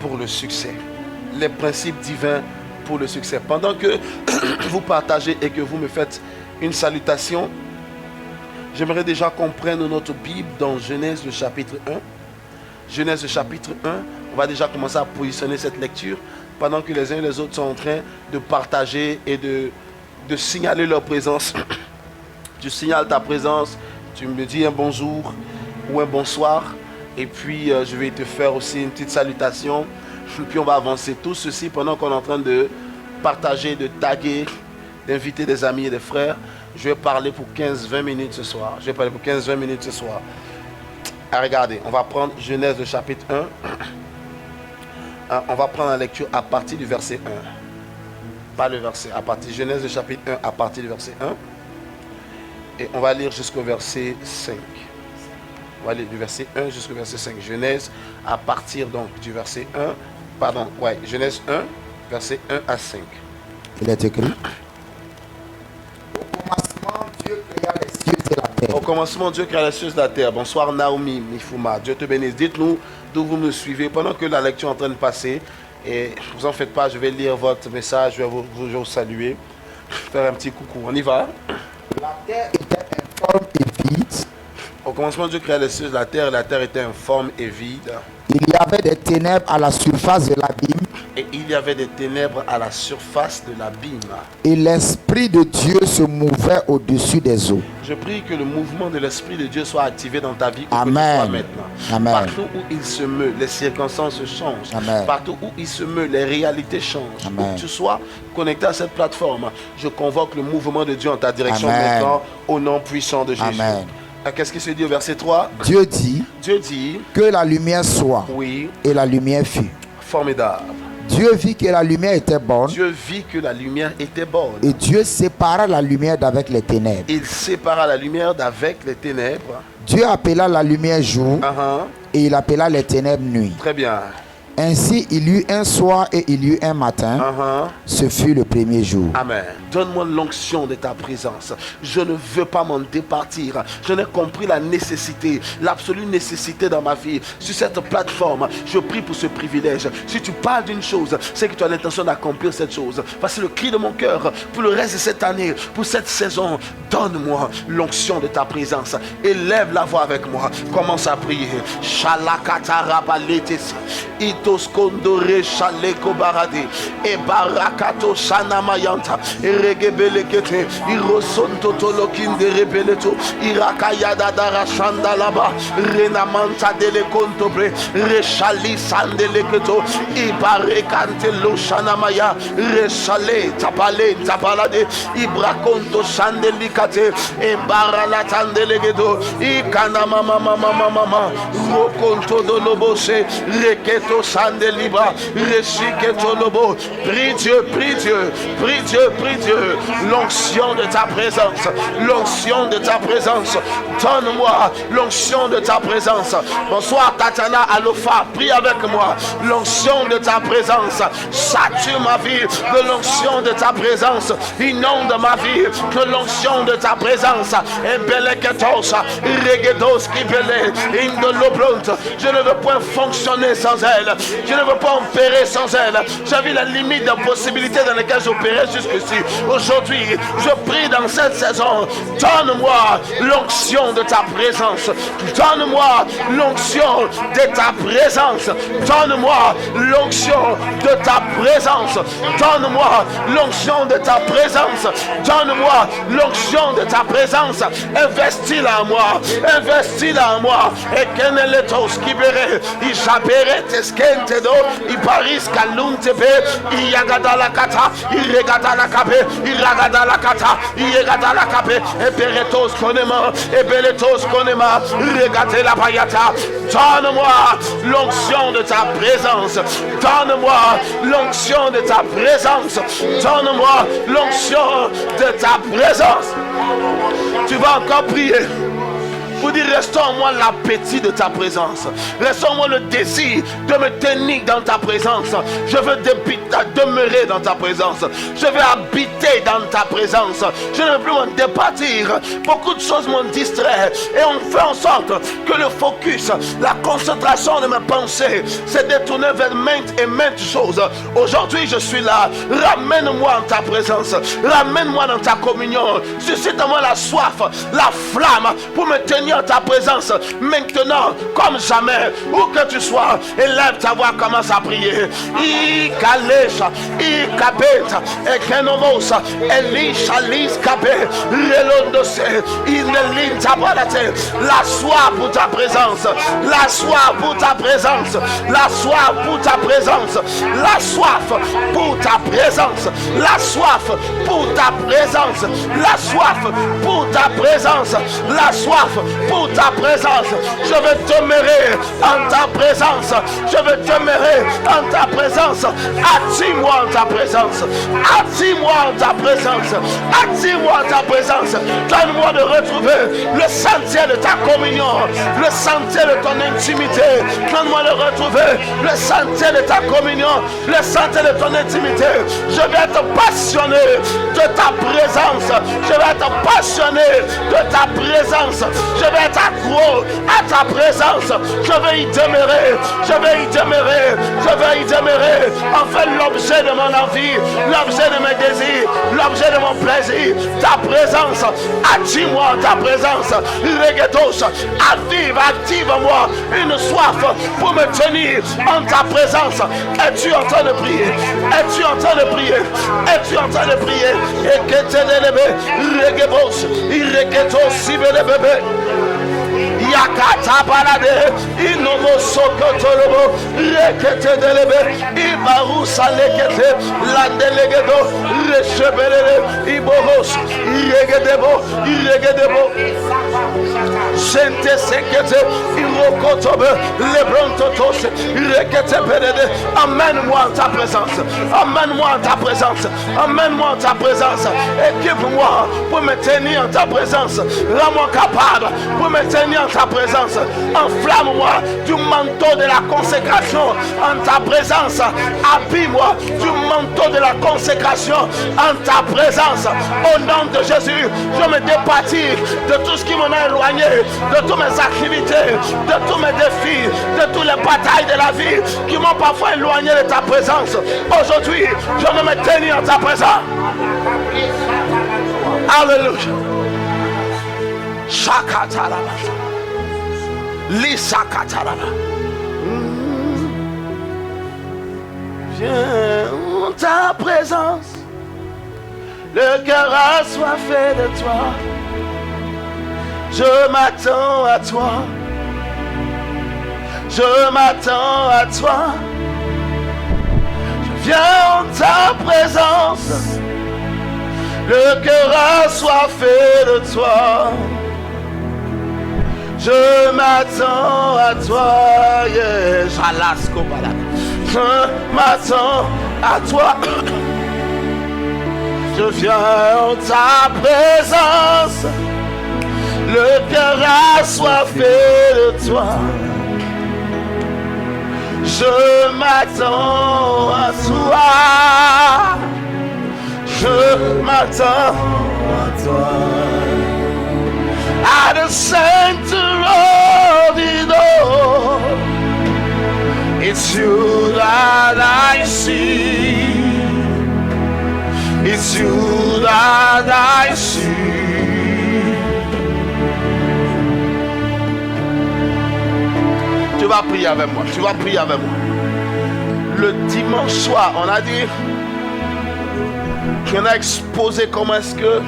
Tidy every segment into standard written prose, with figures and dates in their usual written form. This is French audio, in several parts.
pour le succès. Les principes divins pour le succès. Pendant que vous partagez et que vous me faites une salutation, j'aimerais déjà qu'on prenne notre Bible dans Genèse le chapitre 1. Genèse le chapitre 1, on va déjà commencer à positionner cette lecture pendant que les uns et les autres sont en train de partager et de signaler leur présence. Tu signales ta présence, tu me dis un bonjour ou un bonsoir et puis je vais te faire aussi une petite salutation. Puis on va avancer tout ceci pendant qu'on est en train de partager, de taguer, d'inviter des amis et des frères. Je vais parler pour 15-20 minutes ce soir. Regardez, on va prendre Genèse le chapitre 1. On va prendre la lecture à partir du verset 1. Pas le verset, à partir Genèse le chapitre 1 à partir du verset 1. Et on va lire jusqu'au verset 5. On va lire du verset 1 jusqu'au verset 5. Genèse à partir donc du verset 1. Genèse 1, verset 1 à 5. Il est écrit. Au commencement, Dieu créa les cieux et la terre. Bonsoir Naomi Mifuma. Dieu te bénisse. Dites-nous d'où vous me suivez pendant que la lecture est en train de passer. Et ne vous en faites pas, je vais lire votre message, je vais vous saluer. Faire un petit coucou. On y va. La terre était informe et vide. Au commencement, Dieu créa les cieux et la terre était informe et vide. Il y avait des ténèbres à la surface de l'abîme. Et il y avait des ténèbres à la surface de l'abîme. Et l'Esprit de Dieu se mouvait au-dessus des eaux. Je prie que le mouvement de l'Esprit de Dieu soit activé dans ta vie. Amen. Maintenant. Amen. Partout où il se meut, les circonstances changent. Amen. Partout où il se meut, les réalités changent. Amen. Où que tu sois connecté à cette plateforme, je convoque le mouvement de Dieu en ta direction. Amen. Maintenant, au nom puissant de Jésus. Amen. Qu'est-ce qui se dit au verset 3? Dieu dit que la lumière soit. Oui. Et la lumière fut. Formidable. Dieu vit que la lumière était bonne. Dieu vit que la lumière était bonne. Et Dieu sépara la lumière d'avec les ténèbres. Il sépara la lumière d'avec les ténèbres. Dieu appela la lumière jour. Et il appela les ténèbres nuit. Très bien. Ainsi il y eut un soir et il y eut un matin. Ce fut le premier jour. Amen. Donne-moi l'onction de ta présence. Je ne veux pas m'en départir. Je n'ai compris la nécessité, l'absolue nécessité dans ma vie. Sur cette plateforme, je prie pour ce privilège. Si tu parles d'une chose, c'est que tu as l'intention d'accomplir cette chose. Voici le cri de mon cœur pour le reste de cette année, pour cette saison. Donne-moi l'onction de ta présence. Élève la voix avec moi. Commence à prier. Toskondore Shaleko Barade e Barakato Shanamayanta Regebelekete Irosonto Tolokinde Rebeleto Irakayada Dara Shandalaba Renamanta Delekontobre Reshali Sandeleketo Ibarekante Lo Shanamaya Reshale Tapalade Ibrakonto Shandelikate e Baralatandelegado Ikanama Mama Rokonto Dolobose Reketo Sandeliba, Reshiketolobo. Prie Dieu, prie Dieu, prie Dieu, prie Dieu. L'onction de ta présence, l'onction de ta présence. Donne-moi l'onction de ta présence. Bonsoir Katana Alofa, prie avec moi. L'onction de ta présence. Sature ma vie de l'onction de ta présence. Inonde ma vie de l'onction de ta présence. Ebeleketos, Regedos Kibele, Indolobront. Je ne veux point fonctionner sans elle. Je ne veux pas opérer sans elle. J'ai vu la limite de possibilités dans lesquelles j'opérais jusqu'ici. Aujourd'hui, je prie dans cette saison. Donne-moi l'onction de ta présence. Donne-moi l'onction de ta présence. Donne-moi l'onction de ta présence. Donne-moi l'onction de ta présence. Donne-moi l'onction de ta présence. Investis-la en moi. Investis-la en moi. Et keneletos kibere. Ishabere teskentedo. Iparis kaluntebe. Iyagada la kata. Iregada la kape. Iragada la kata. Iyegada la kape. Eberetos konema. Ebeletos konema. Regate la payata. Donne-moi l'onction de ta présence. Donne-moi l'onction de ta présence. Donne-moi l'onction de ta présence. Tu vas encore prier. Pour dire, restaure en moi l'appétit de ta présence. Restaure en moi le désir de me tenir dans ta présence. Je veux demeurer dans ta présence. Je veux habiter dans ta présence. Je ne veux plus m'en départir. Beaucoup de choses m'ont distrait. Et on fait en sorte que le focus, la concentration de mes pensées s'est détournée vers maintes et maintes choses. Aujourd'hui, je suis là. Ramène-moi en ta présence. Ramène-moi dans ta communion. Suscite-moi la soif, la flamme pour me tenir en ta présence. Maintenant, comme jamais, où que tu sois, élève ta voix, commence à prier. Ikalesha, Ikabeta, Ekenomos, Elisha, Liskabe, Relondose, Inelin Tabalate. La soif pour ta présence. La soif pour ta présence. La soif pour ta présence. La soif pour ta présence. La soif pour ta présence. La soif pour ta présence. La soif pour ta présence. Je veux demeurer en ta présence. Je veux demeurer en ta présence. Attire-moi en ta présence. Attire-moi en ta présence. Attire-moi en ta présence. Donne-moi de retrouver le sentier de ta communion. Le sentier de ton intimité. Donne-moi de retrouver le sentier de ta communion. Le sentier de ton intimité. Je vais être passionné de ta présence. Je vais être passionné de ta présence. Je vais être accro à ta présence. Je vais y demeurer. Je vais y demeurer. Je vais y demeurer. Enfin, l'objet de mon envie, l'objet de mes désirs, l'objet de mon plaisir, ta présence. Attire-moi ta présence. Regetos, active-moi une soif pour me tenir en ta présence. Es-tu en train de prier? Es-tu en train de prier? Es-tu en train de prier? Et que te lève, regebos, iregetos, sibelebebe. Yakata balade, inomo sokotolobo, rekete delebe, ibaru salekete, landelegedo, rechebelele, iboros, iregedebo, sente sekete, irokotobe, lebrontotos, rekete belede. Amène-moi en ta présence, amène-moi en ta présence, amène-moi en ta présence, équipe-moi pour me tenir en ta présence, rends-moi capable pour me tenir en ta présence. Enflamme-moi du manteau de la consécration en ta présence. Habille-moi du manteau de la consécration en ta présence. Au nom de Jésus, je me départis de tout ce qui m'en a éloigné, de toutes mes activités, de tous mes défis, de toutes les batailles de la vie qui m'ont parfois éloigné de ta présence. Aujourd'hui, je veux me tenir en ta présence. Alléluia. Shakataraba. Lisakataraba. Viens en ta présence. Le cœur assoiffé de toi. Je m'attends à toi. Je m'attends à toi. Je viens en ta présence. Le cœur assoiffé de toi. Je m'attends à toi, yeah. Je m'attends à toi. Je viens en ta présence. Le cœur assoiffé de toi. Je m'attends à toi. Je m'attends à toi. At the center of it all, it's you that I see. It's you that I see. Tu vas prier avec moi. Tu vas prier avec moi. Le dimanche soir, on a dit qu'on a exposé comment est-ce que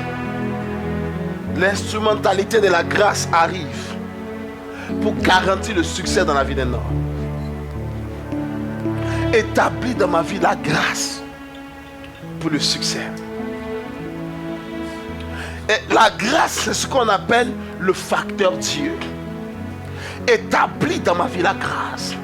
l'instrumentalité de la grâce arrive pour garantir le succès dans la vie d'un homme. Établis dans ma vie la grâce pour le succès. Et la grâce, c'est ce qu'on appelle le facteur Dieu. Établis dans ma vie la grâce.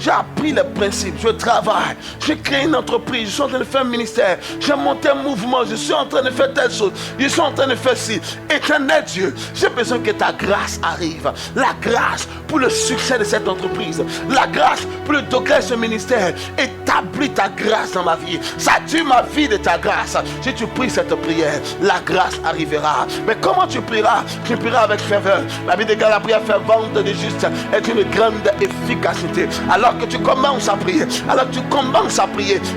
J'ai appris les principes, je travaille, j'ai créé une entreprise, je suis en train de faire un ministère, j'ai monté un mouvement, je suis en train de faire telle chose, je suis en train de faire ci. Éternel Dieu, j'ai besoin que ta grâce arrive. La grâce pour le succès de cette entreprise, la grâce pour le degré de ce ministère. Établis ta grâce dans ma vie, sature ma vie de ta grâce. Si tu pries cette prière, la grâce arrivera. Mais comment tu prieras? Tu prieras avec ferveur. La Bible déclare la prière fervente de juste est une grande efficacité. Alors que tu commences à prier,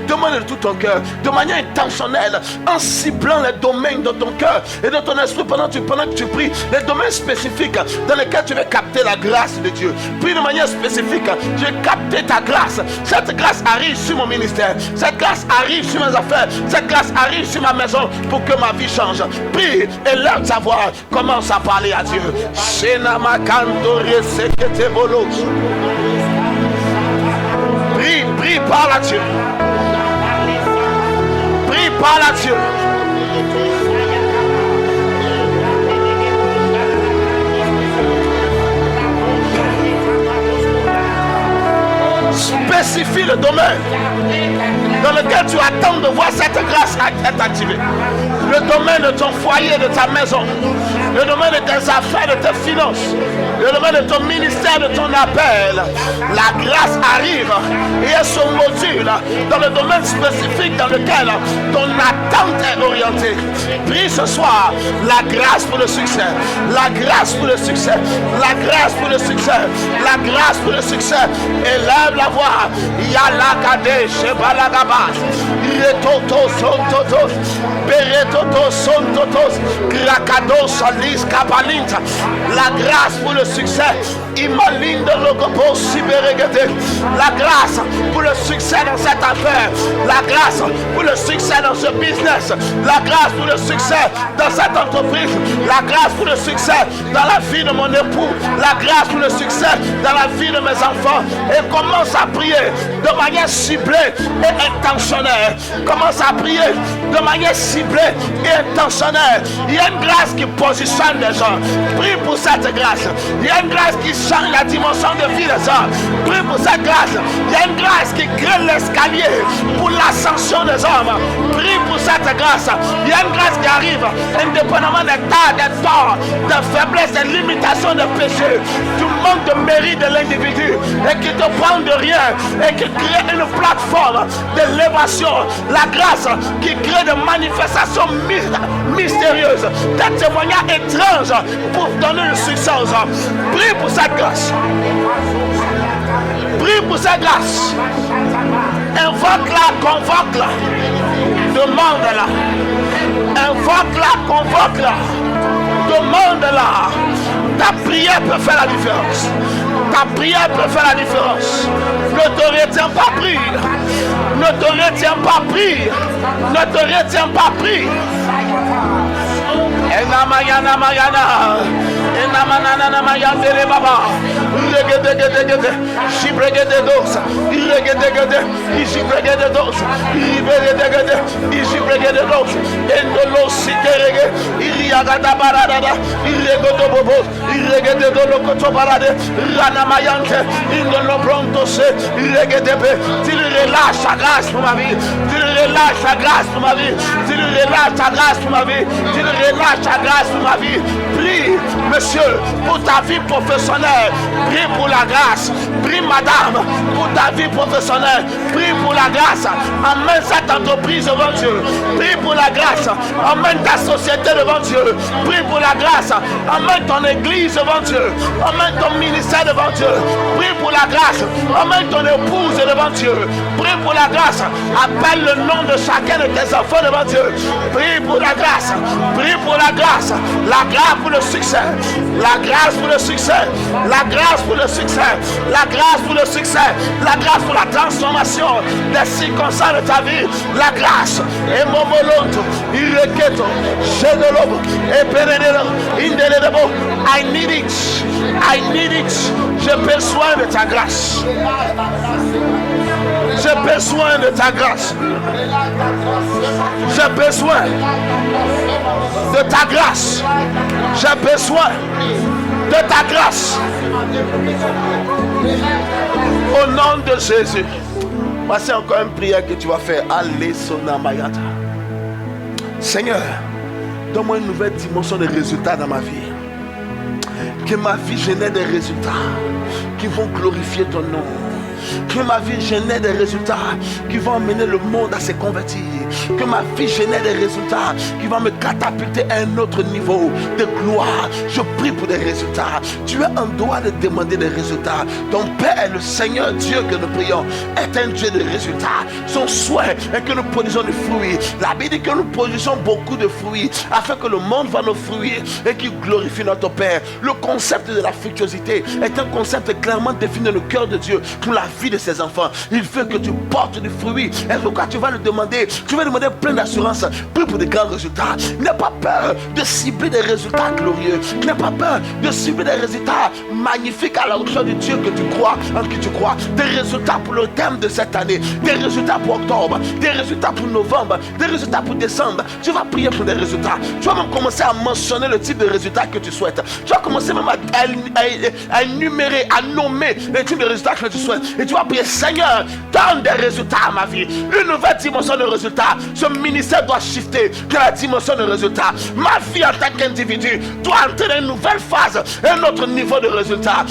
demande de tout ton cœur, de manière intentionnelle, en ciblant les domaines de ton cœur et de ton esprit pendant que tu pries, les domaines spécifiques dans lesquels tu veux capter la grâce de Dieu. Prie de manière spécifique, je vais capter ta grâce. Cette grâce arrive sur mon ministère, cette grâce arrive sur mes affaires, cette grâce arrive sur ma maison pour que ma vie change. Prie et lève ta voix, commence à parler à Dieu. Prie, parle à Dieu. Prie, parle à Dieu. Spécifie le domaine dans lequel tu attends de voir cette grâce être activée. Le domaine de ton foyer, de ta maison, le domaine de tes affaires, de tes finances, le domaine de ton ministère, de ton appel. La grâce arrive et elle se module dans le domaine spécifique dans lequel ton attente est orientée. Prie ce soir la grâce pour le succès, la grâce pour le succès, la grâce pour le succès, la grâce pour le succès. Élève la voix. Yala Kadesh Balagabas Retoto Sontotos Beretoto Sontotos Krakados Alis Kapalinta. La grâce pour le succès. Imalinde Logopo Siberegete. La grâce pour le succès dans cette affaire. La grâce pour le succès dans ce business. La grâce pour le succès dans cette entreprise. La grâce pour le succès dans la vie de mon époux. La grâce pour le succès dans la vie de mes enfants. Et commence à prier de manière ciblée et intentionnelle. Commence à prier de manière ciblée et intentionnelle. Il y a une grâce qui positionne les gens. Prie pour cette grâce. Il y a une grâce qui change la dimension de vie des gens. Prie pour cette grâce. Il y a une grâce qui crée l'escalier pour l'ascension des hommes. Prie pour cette grâce. Il y a une grâce qui arrive indépendamment des tas, des torts, des faiblesses, des limitations, des péchés, du manque de mérite de l'individu et qui te prend de rien et qui crée une plateforme d'élévation. La grâce qui crée des manifestations mystérieuses, des témoignages étranges pour donner le succès aux hommes. Prie pour cette grâce. Prie pour cette grâce. Invoque-la, convoque-la. Demande-la. Invoque-la, convoque-la. Demande-la. Ta prière peut faire la différence. Ta prière peut faire la différence. Ne te retiens pas prier. Ne te retiens pas prier. Ne te retiens pas prier. Enamayana mayana. Enamanana mayandere baba. Regedegedegede. Shibregede dos. Regedegede. Ishibregede dos. Ibregedegede. Ishibregede dos. Endolo sikerege. Iriagada barada. Iregodo bobo. Iregede dolo koto barade. Rana mayante. Indolo pronto se. Iregedebe. Tu relâches ta grâce pour ma vie. Tu relâches ta grâce pour ma vie. Tu relâches ta grâce pour ma vie. Tu relâches ta grâce pour ma vie. Prie, monsieur, pour ta vie professionnelle. Prie pour la grâce. Prie, madame, pour ta vie professionnelle. Prie pour la grâce. Emmène cette entreprise devant Dieu. Prie pour la grâce. Emmène ta société devant Dieu. Prie pour la grâce. Emmène ton église devant Dieu. Emmène ton ministère devant Dieu. Prie pour la grâce. Emmène ton épouse devant Dieu. Prie pour la grâce. Appelle le nom de chacun de tes enfants devant Dieu. Prie pour la grâce. Prie pour la grâce. La grâce pour le succès. La grâce pour le succès. La grâce pour le succès. La grâce pour le succès. La grâce pour la transformation des circonstances de ta vie. La grâce. Et momolonto. Ireketo. Shedolobo. Et perenero. Indelebo. I need it. I need it. J'ai besoin de ta grâce. J'ai besoin de ta grâce. J'ai besoin de ta grâce. J'ai besoin de ta grâce. Au nom de Jésus. Voici encore une prière que tu vas faire. Allez, Sonamayata. Seigneur, donne-moi une nouvelle dimension de résultats dans ma vie. Que ma vie génère des résultats qui vont glorifier ton nom. Que ma vie génère des résultats qui vont amener le monde à se convertir. Que ma vie génère des résultats qui vont me catapulter à un autre niveau de gloire. Je prie pour des résultats. Tu es en droit de demander des résultats. Ton Père, le Seigneur Dieu que nous prions, est un Dieu de résultats. Son souhait est que nous produisions des fruits. La Bible dit que nous produisons beaucoup de fruits afin que le monde voit nos fruits et qu'il glorifie notre Père. Le concept de la fructuosité est un concept clairement défini dans le cœur de Dieu pour la vie de ses enfants. Il veut que tu portes du fruit. Et pourquoi tu vas le demander? Tu vas demander plein d'assurance. Prie pour de grands résultats. N'aie pas peur de cibler des résultats glorieux. N'aie pas peur de cibler des résultats magnifiques à la hauteur du Dieu que tu crois, en qui tu crois. Des résultats pour le thème de cette année. Des résultats pour octobre. Des résultats pour novembre. Des résultats pour décembre. Tu vas prier pour des résultats. Tu vas même commencer à mentionner le type de résultats que tu souhaites. Tu vas commencer même à énumérer, à nommer les types de résultats que tu souhaites. Et tu vas prier, Seigneur, donne des résultats à ma vie. Une nouvelle dimension de résultats. Ce ministère doit shifter de la dimension de résultats. Ma vie en tant qu'individu doit entrer dans une nouvelle phase, un autre niveau de résultats.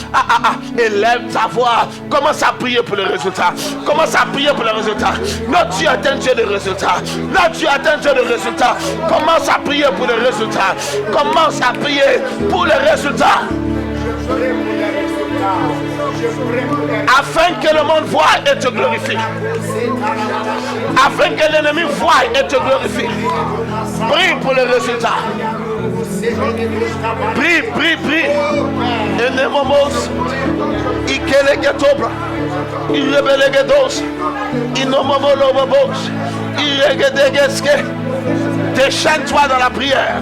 Élève ta voix. Commence à prier pour les résultats. Commence à prier pour les résultats. Notre Dieu est un Dieu de résultats. Notre Dieu est un Dieu de résultats. Commence à prier pour les résultats. Commence à prier pour les résultats. Afin que le monde voie et te glorifie. Afin que l'ennemi voie et te glorifie. Prie pour les résultats. Prie, prie, prie. Enemomos, ikelegetobra, irebelegedos, inomomolobobos, iregedegeske. Déchaîne-toi dans la prière.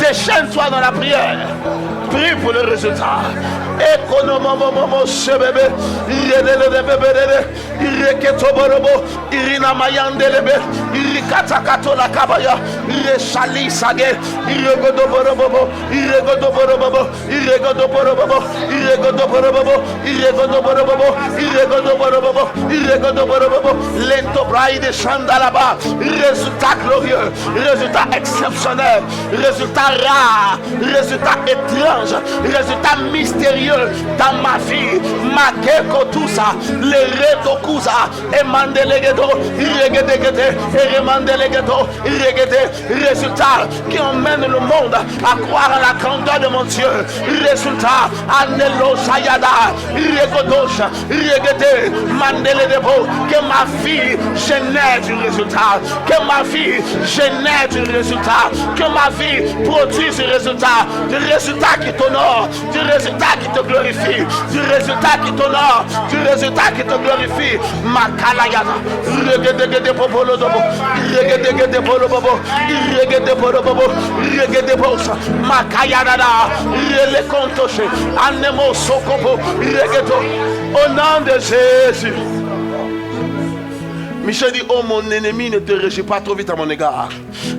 Déchaîne-toi dans la prière. Prie pour le résultat. Ekonomomomo sebebe, irelele bebelele, ireketoborobo, irina mayandelebe, irikatakato la kabaya, ireshali sage, iregodoborobo, iregodoborobo, iregodoborobo, iregodoborobo, iregodoborobo, iregodoborobo, iregodoborobo, lento braide chandalaba. Résultat glorieux, résultat exceptionnel, résultat rare, résultat étrange, résultat mystérieux dans ma vie. Makeko tout ça, le retokusa, et mandelegedo, irregedegede, et remandelegedo, irregede. Résultat qui emmène le monde à croire à la grandeur de mon Dieu. Résultat, anelo sayada, irregodosh, irregede, mandeledebo. Que ma vie génère du résultat. Que ma vie génère du résultat. Que ma vie produise du résultat. Du résultat qui t'honore. Du résultat qui te glorifie. Du résultat qui t'honore. Du résultat qui te glorifie. Makalayana. Regedegede popolodobo. Regedegede polobobo. Regede polobobo. Regede bosa. Makayana. Rele kontoshe. Anemo sokobo. Regedo. Au nom de Jésus. Michel dit, oh mon ennemi, ne te réjouis pas trop vite à mon égard.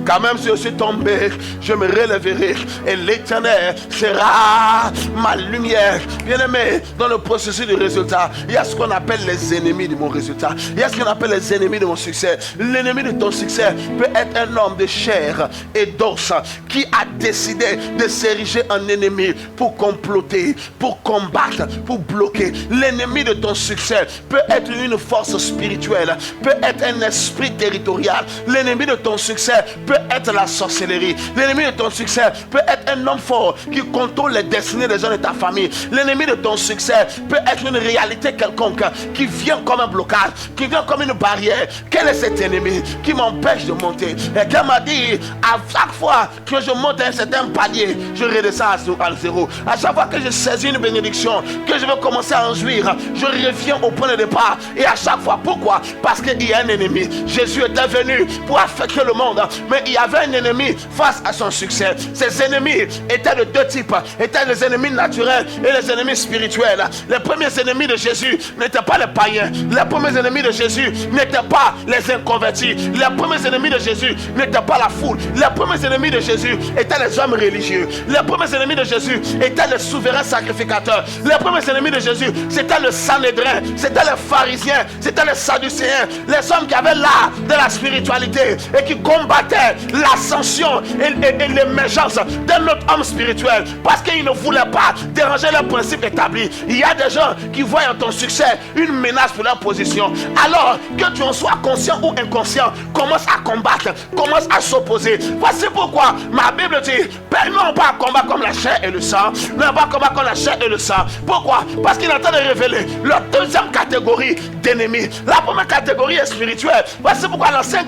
Car même si je suis tombé, je me relèverai. Et l'Éternel sera ma lumière. Bien-aimé, dans le processus du résultat, il y a ce qu'on appelle les ennemis de mon résultat. Il y a ce qu'on appelle les ennemis de mon succès. L'ennemi de ton succès peut être un homme de chair et d'os qui a décidé de s'ériger en ennemi pour comploter, pour combattre, pour bloquer. L'ennemi de ton succès peut être une force spirituelle, peut être un esprit territorial. L'ennemi de ton succès peut être la sorcellerie. L'ennemi de ton succès peut être un homme fort qui contrôle les destinées des gens de ta famille. L'ennemi de ton succès peut être une réalité quelconque qui vient comme un blocage, qui vient comme une barrière. Quel est cet ennemi qui m'empêche de monter? Et qu'elle m'a dit, à chaque fois que je monte à un certain palier, je redescends à zéro. À chaque fois que je saisis une bénédiction, que je veux commencer à en jouir, je reviens au point de départ. Et à chaque fois, pourquoi? Parce qu'il y y a un ennemi. Jésus était venu pour affecter le monde, mais il y avait un ennemi face à son succès. Ces ennemis étaient de deux types. Étaient les ennemis naturels et les ennemis spirituels. Les premiers ennemis de Jésus n'étaient pas les païens. Les premiers ennemis de Jésus n'étaient pas les inconvertis. Les premiers ennemis de Jésus n'étaient pas la foule. Les premiers ennemis de Jésus étaient les hommes religieux. Les premiers ennemis de Jésus étaient les souverains sacrificateurs. Les premiers ennemis de Jésus, c'était le Sanhédrin, c'était les pharisiens, c'était les sadducéens, les hommes qui avaient l'art de la spiritualité et qui combattaient l'ascension et l'émergence d'un autre homme spirituel parce qu'ils ne voulaient pas déranger leurs principes établis. Il y a des gens qui voient en ton succès une menace pour leur position. Alors que tu en sois conscient ou inconscient, commence à combattre, commence à s'opposer. Voici pourquoi ma Bible dit: non pas combat comme la chair et le sang, non pas combat comme la chair et le sang. Pourquoi? Parce qu'il est en train de révéler la deuxième catégorie d'ennemis. La première catégorie est spirituelle. Voici pourquoi l'ancien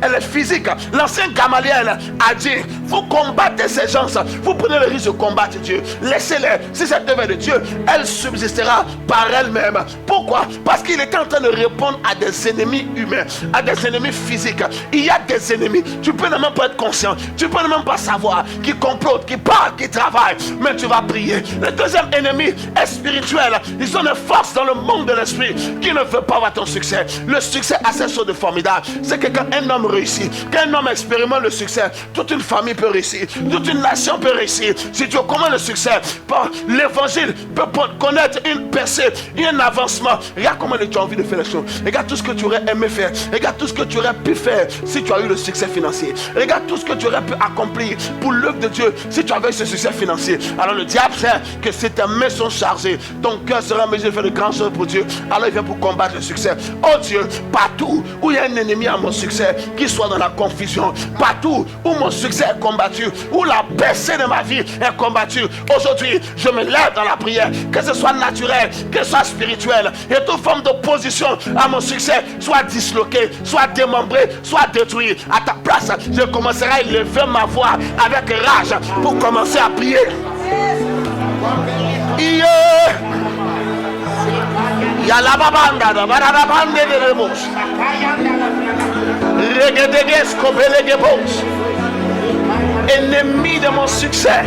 elle est physique. L'ancien Gamaliel a dit: vous combattez ces gens, vous prenez le risque de combattre Dieu. Laissez-les. Si cette œuvre est de Dieu, elle subsistera par elle-même. Pourquoi? Parce qu'il était en train de répondre à des ennemis humains, à des ennemis physiques. Il y a des ennemis. Tu peux même pas être conscient. Tu peux même pas savoir qui complotent, qui parlent, qui travaillent. Mais tu vas prier. Le deuxième ennemi est spirituel. Ils ont une force dans le monde de l'esprit qui ne veut pas voir ton succès. Le succès a cette chose de formidable. C'est que quand un homme réussit, quand un homme expérimente le succès, toute une famille peut réussir, toute une nation peut réussir. Si tu commences le succès, l'évangile peut connaître une percée, un avancement. Regarde comment tu as envie de faire les choses. Regarde tout ce que tu aurais aimé faire. Regarde tout ce que tu aurais pu faire si tu as eu le succès financier. Regarde tout ce que tu aurais pu accomplir pour l'œuvre de Dieu si tu avais eu ce succès financier. Alors le diable sait que si tes mains sont chargées, ton cœur sera en mesure de faire de grandes choses pour Dieu. Alors il vient pour combattre le succès. Oh Dieu, partout où il y a un ennemi à mon succès, qu'il soit dans la confusion, partout où mon succès est combattu, où la percée de ma vie est combattue, aujourd'hui je me lève dans la prière, que ce soit naturel, que ce soit spirituel, et toute forme d'opposition à mon succès soit disloquée, soit démembrée, soit détruite. À ta place, je commencerai à élever ma voix avec rage pour commencer à prier. Yalababanda da barabande de rebos. Regedeges kobelegebos. Ennemi de mon succès,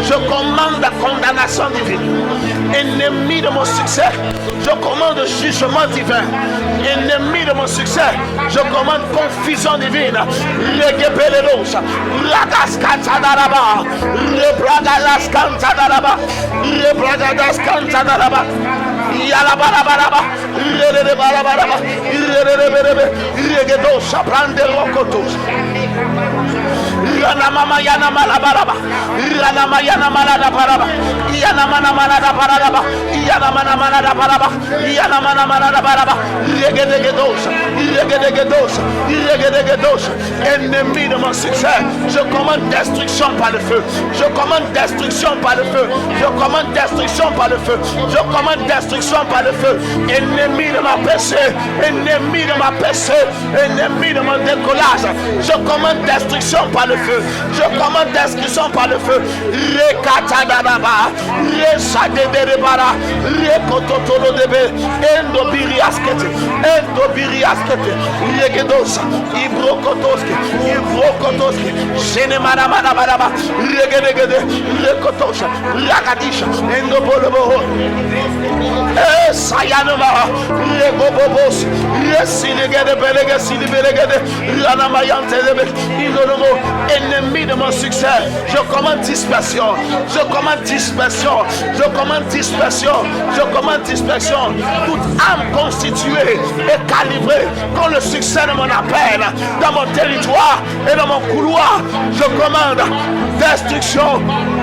je commande la condamnation divine. Ennemi de mon succès, je commande jugement divin. Ennemi de mon succès, je commande confusion divine. Regebelelos, ragaskantadaba, rebragaskantadaba, rebragaskantadaba. Yalabarabaraba, redebarabaraba, redebere, regedosa, brande rokotos. Yana mama yana malabaraba, yana mayana malada baraba, yana mana malada baraba, yana mana malada baraba, yana mana malada baraba. Regedegedos, regedegedos, regedegedos. Ennemi de mon succès, je commande destruction par le feu. Je commande destruction par le feu. Je commande destruction par le feu. Je commande destruction par le feu. Ennemi de ma percée, ennemi de ma percée, ennemi de mon décollage, je commande destruction par le feu. Je commande destruction par le feu. Rekatadadaba, resadederebara, rekototolodebe, endobiriaskete, endobiriaskete, regedosa, ibrokotoski, ibrokotoski, shenemanamanabadaba, regedegede, rekotosha, rakadisha, endobolobo, sayanova, regobobos, resinegede, belegede, silibelegede, ranamayantedebe, indolomo. Ennemi de mon succès, je commande dispersion, je commande dispersion, je commande dispersion, je commande dispersion. Toute âme constituée et calibrée contre le succès de mon appel dans mon territoire et dans mon couloir, je commande destruction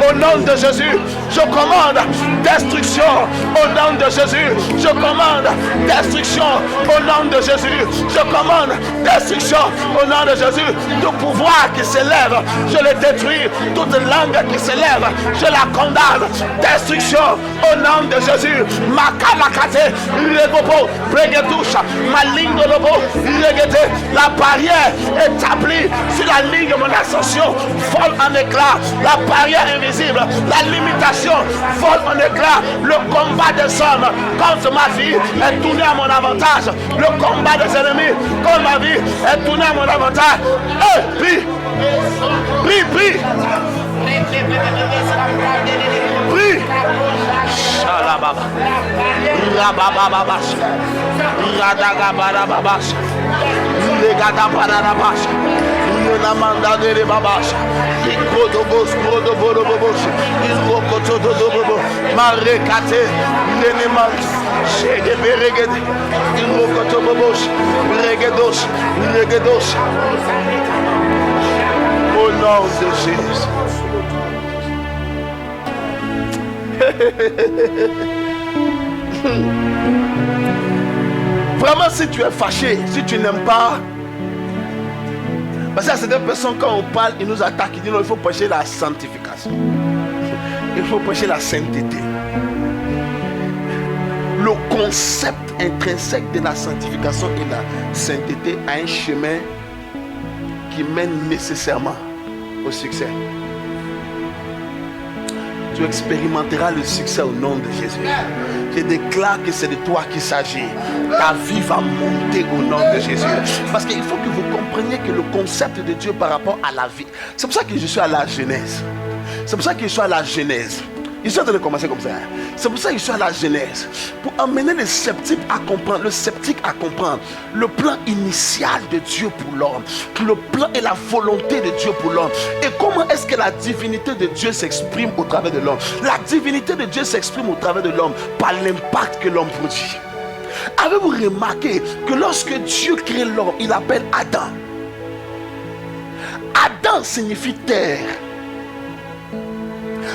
au nom de Jésus. Je commande destruction au nom de Jésus. Je commande destruction au nom de Jésus. Je commande destruction au nom de Jésus. tout pouvoir qui s'élève, je le détruis. Toute langue qui s'élève, je la condamne. Destruction au nom de Jésus. Makalakate, Regobo, Bregedoucha, Malingolobo, Regete. La barrière établie sur la ligne de mon ascension vole en éclat. La barrière invisible, la limitation vole en éclat. Le combat des hommes contre ma vie est tourné à mon avantage. Le combat des ennemis contre ma vie est tourné à mon avantage. Prie, prie, prie. Prie. Shalababa. Rababababas. Radagabarababas. Legadabarabas. Yonamanda de babas. Ikodobos, Kodobos. Irokotodobobo. Marekate. Nenemans. Shegeberegede. Irokotobos. Regedos. Regedos. Au nom de Jésus. Vraiment, si tu es fâché, si tu n'aimes pas, parce que certaines personnes, quand on parle, ils nous attaquent, ils disent non, il faut prêcher la sanctification, il faut prêcher la sainteté. Le concept intrinsèque de la sanctification et la sainteté a un chemin qui mène nécessairement au succès. Tu expérimenteras le succès au nom de Jésus. Je déclare que c'est de toi qu'il s'agit. Ta vie va monter au nom de Jésus. Parce qu'il faut que vous compreniez que le concept de Dieu par rapport à la vie, c'est pour ça que je suis à la Genèse. C'est pour ça que je suis à la Genèse. Ils sont en train de commencer comme ça. C'est pour ça que je suis à la Genèse. Pour amener le sceptique à comprendre le plan initial de Dieu pour l'homme. Le plan et la volonté de Dieu pour l'homme. Et comment est-ce que la divinité de Dieu s'exprime au travers de l'homme? La divinité de Dieu s'exprime au travers de l'homme par l'impact que l'homme produit. Avez-vous remarqué que lorsque Dieu crée l'homme, il appelle Adam. Adam signifie terre.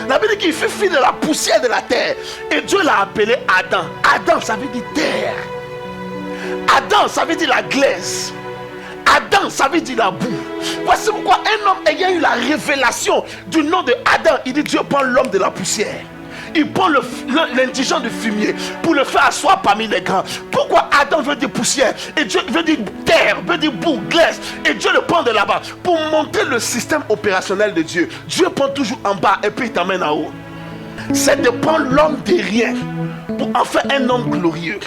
La Bible dit qu'il fait fi de la poussière de la terre. Et Dieu l'a appelé Adam. Adam, ça veut dire terre. Adam, ça veut dire la glace. Adam, ça veut dire la boue. Voici pourquoi un homme ayant eu la révélation du nom de Adam, il dit Dieu prend l'homme de la poussière. Il prend l'indigent du fumier pour le faire asseoir parmi les grands. Pourquoi Adam veut dire poussière et Dieu veut dire terre, veut dire boue, glace, et Dieu le prend de là-bas pour montrer le système opérationnel de Dieu. Dieu prend toujours en bas et puis il t'emmène en haut. C'est de prendre l'homme de rien pour en faire un homme glorieux.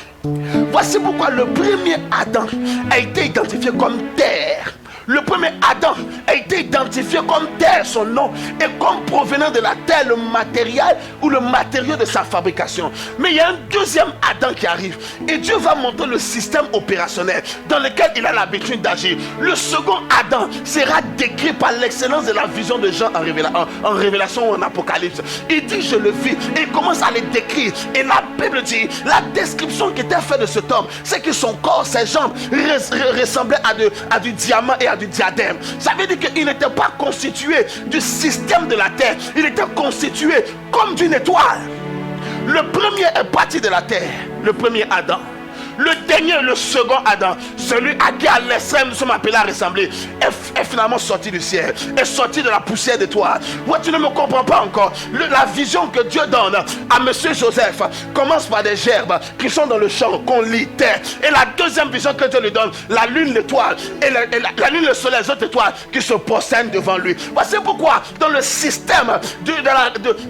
Voici pourquoi le premier Adam a été identifié comme terre. Le premier Adam a été identifié comme terre, son nom, et comme provenant de la terre, le matériel ou le matériau de sa fabrication. Mais il y a un deuxième Adam qui arrive, et Dieu va montrer le système opérationnel dans lequel il a l'habitude d'agir. Le second Adam sera décrit par l'excellence de la vision de Jean en révélation ou en Apocalypse. Il dit je le vis, et il commence à le décrire. Et la Bible dit, la description qui était faite de cet homme, c'est que son corps, ses jambes ressemblaient à du diamant et à du diadème. Ça veut dire qu'il n'était pas constitué du système de la terre, il était constitué comme d'une étoile. Le premier est parti de la terre, le premier Adam. Le dernier, le second Adam, celui à qui à l'extrême nous sommes appelés à ressembler, est finalement sorti du ciel, est sorti de la poussière d'étoile. Ouais, tu ne me comprends pas encore. La vision que Dieu donne à monsieur Joseph commence par des gerbes qui sont dans le champ, qu'on lit, terre. Et la deuxième vision que Dieu lui donne, la lune, l'étoile, et la lune, le soleil, les autres étoiles qui se prosternent devant lui. Voici pourquoi dans le système de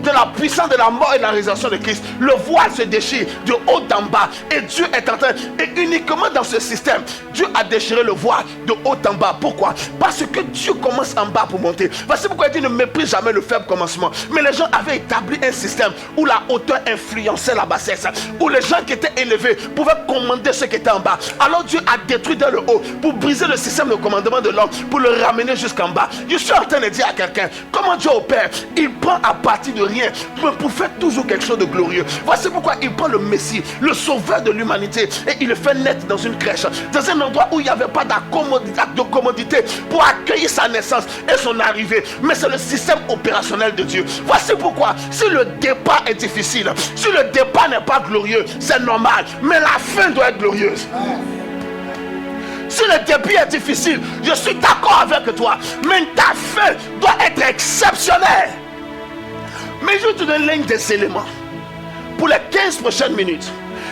la puissance de la mort et de la résurrection de Christ, le voile se déchire de haut en bas, et Dieu est en train. Et uniquement dans ce système, Dieu a déchiré le voile de haut en bas. Pourquoi? Parce que Dieu commence en bas pour monter. Voici pourquoi il dit ne méprise jamais le faible commencement. Mais les gens avaient établi un système où la hauteur influençait la bassesse, où les gens qui étaient élevés pouvaient commander ceux qui étaient en bas. Alors Dieu a détruit dans le haut pour briser le système de commandement de l'homme, pour le ramener jusqu'en bas. Je suis en train de dire à quelqu'un comment Dieu opère. Il prend à partir de rien pour faire toujours quelque chose de glorieux. Voici pourquoi il prend le Messie, le sauveur de l'humanité, et il le fait naître dans une crèche, dans un endroit où il n'y avait pas de commodité pour accueillir sa naissance et son arrivée. Mais c'est le système opérationnel de Dieu. Voici pourquoi, si le départ est difficile, si le départ n'est pas glorieux, c'est normal, mais la fin doit être glorieuse. Si le début est difficile, je suis d'accord avec toi. Mais ta fin doit être exceptionnelle. Mais je te donne l'un des éléments. Pour les 15 prochaines minutes.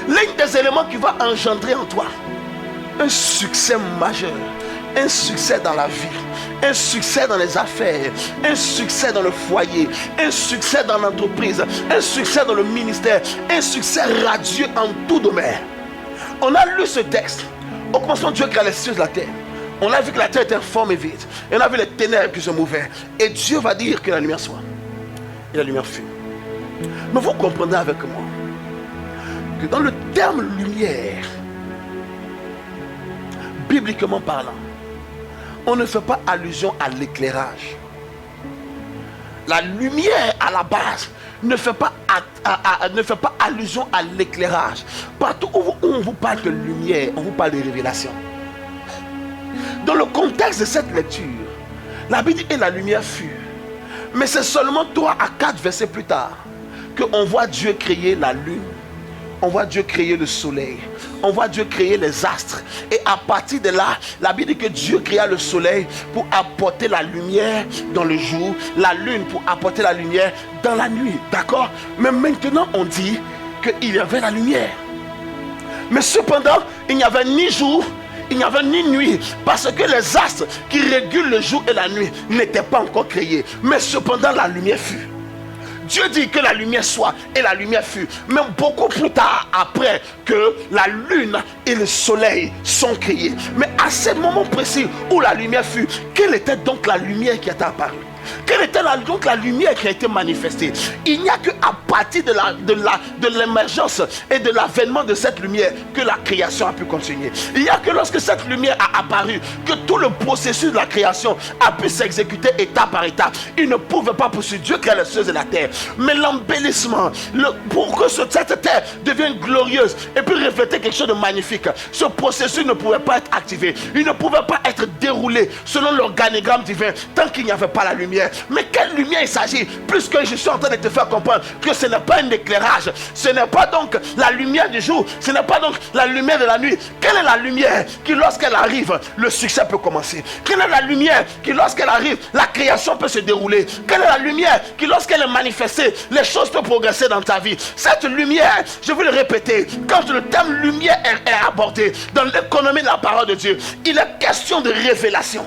L'un des éléments qui va engendrer en toi un succès majeur. Un succès dans la vie. Un succès dans les affaires, un succès dans le foyer, un succès dans l'entreprise, un succès dans le ministère, un succès radieux en tout domaine. On a lu ce texte. Au commencement, Dieu créa les cieux de la terre. On a vu que la terre était informe et vide. Et on a vu les ténèbres qui se mouvaient. Et Dieu va dire que la lumière soit. Et la lumière fut. Mais vous comprenez avec moi que dans le terme lumière, bibliquement parlant, on ne fait pas allusion à l'éclairage. La lumière à la base ne fait pas allusion à l'éclairage. Partout où on vous parle de lumière, on vous parle de révélation. Dans le contexte de cette lecture, la Bible dit et la lumière fut. Mais c'est seulement 3 à 4 versets plus tard qu'on voit Dieu créer la lune. On voit Dieu créer le soleil. On voit Dieu créer les astres. Et à partir de là, la Bible dit que Dieu créa le soleil pour apporter la lumière dans le jour, la lune pour apporter la lumière dans la nuit. D'accord? Mais maintenant, on dit qu'il y avait la lumière. Mais cependant, il n'y avait ni jour, il n'y avait ni nuit. Parce que les astres qui régulent le jour et la nuit n'étaient pas encore créés. Mais cependant, la lumière fut. Dieu dit que la lumière soit et la lumière fut. Mais beaucoup plus tard, après que la lune et le soleil sont créés. Mais à ce moment précis où la lumière fut, quelle était donc la lumière qui était apparue? Quelle était donc la lumière qui a été manifestée? Il n'y a qu'à partir de l'émergence et de l'avènement de cette lumière que la création a pu continuer. Il n'y a que lorsque cette lumière a apparu que tout le processus de la création a pu s'exécuter étape par étape. Il ne pouvait pas poursuivre. Dieu crée les cieux et la terre. Mais l'embellissement, pour que cette terre devienne glorieuse et puis refléter quelque chose de magnifique, ce processus ne pouvait pas être activé. Il ne pouvait pas être déroulé selon l'organigramme divin tant qu'il n'y avait pas la lumière. Mais quelle lumière il s'agit? Puisque je suis en train de te faire comprendre que ce n'est pas un éclairage, ce n'est pas donc la lumière du jour, ce n'est pas donc la lumière de la nuit. Quelle est la lumière qui lorsqu'elle arrive, le succès peut commencer? Quelle est la lumière qui lorsqu'elle arrive, la création peut se dérouler? Quelle est la lumière qui lorsqu'elle est manifestée, les choses peuvent progresser dans ta vie? Cette lumière, je vais le répéter, quand le terme lumière est abordé dans l'économie de la parole de Dieu, il est question de révélation.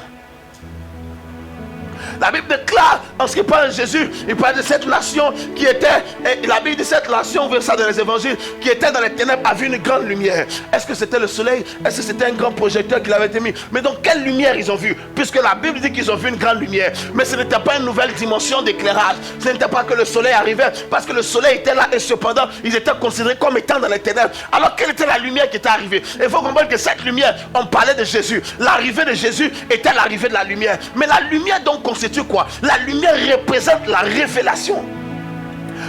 La Bible déclare, en ce qui parle de Jésus, il parle de cette nation qui était, et la Bible dit cette nation, on voit ça dans les évangiles, qui était dans les ténèbres, avait une grande lumière. Est-ce que c'était le soleil? Est-ce que c'était un grand projecteur qui l'avait été mis? Mais donc quelle lumière ils ont vu? Puisque la Bible dit qu'ils ont vu une grande lumière. Mais ce n'était pas une nouvelle dimension d'éclairage. Ce n'était pas que le soleil arrivait, parce que le soleil était là et cependant, ils étaient considérés comme étant dans les ténèbres. Alors quelle était la lumière qui était arrivée? Il faut comprendre que cette lumière, on parlait de Jésus. L'arrivée de Jésus était l'arrivée de la lumière. Mais la lumière donc constitue quoi? La lumière représente la révélation.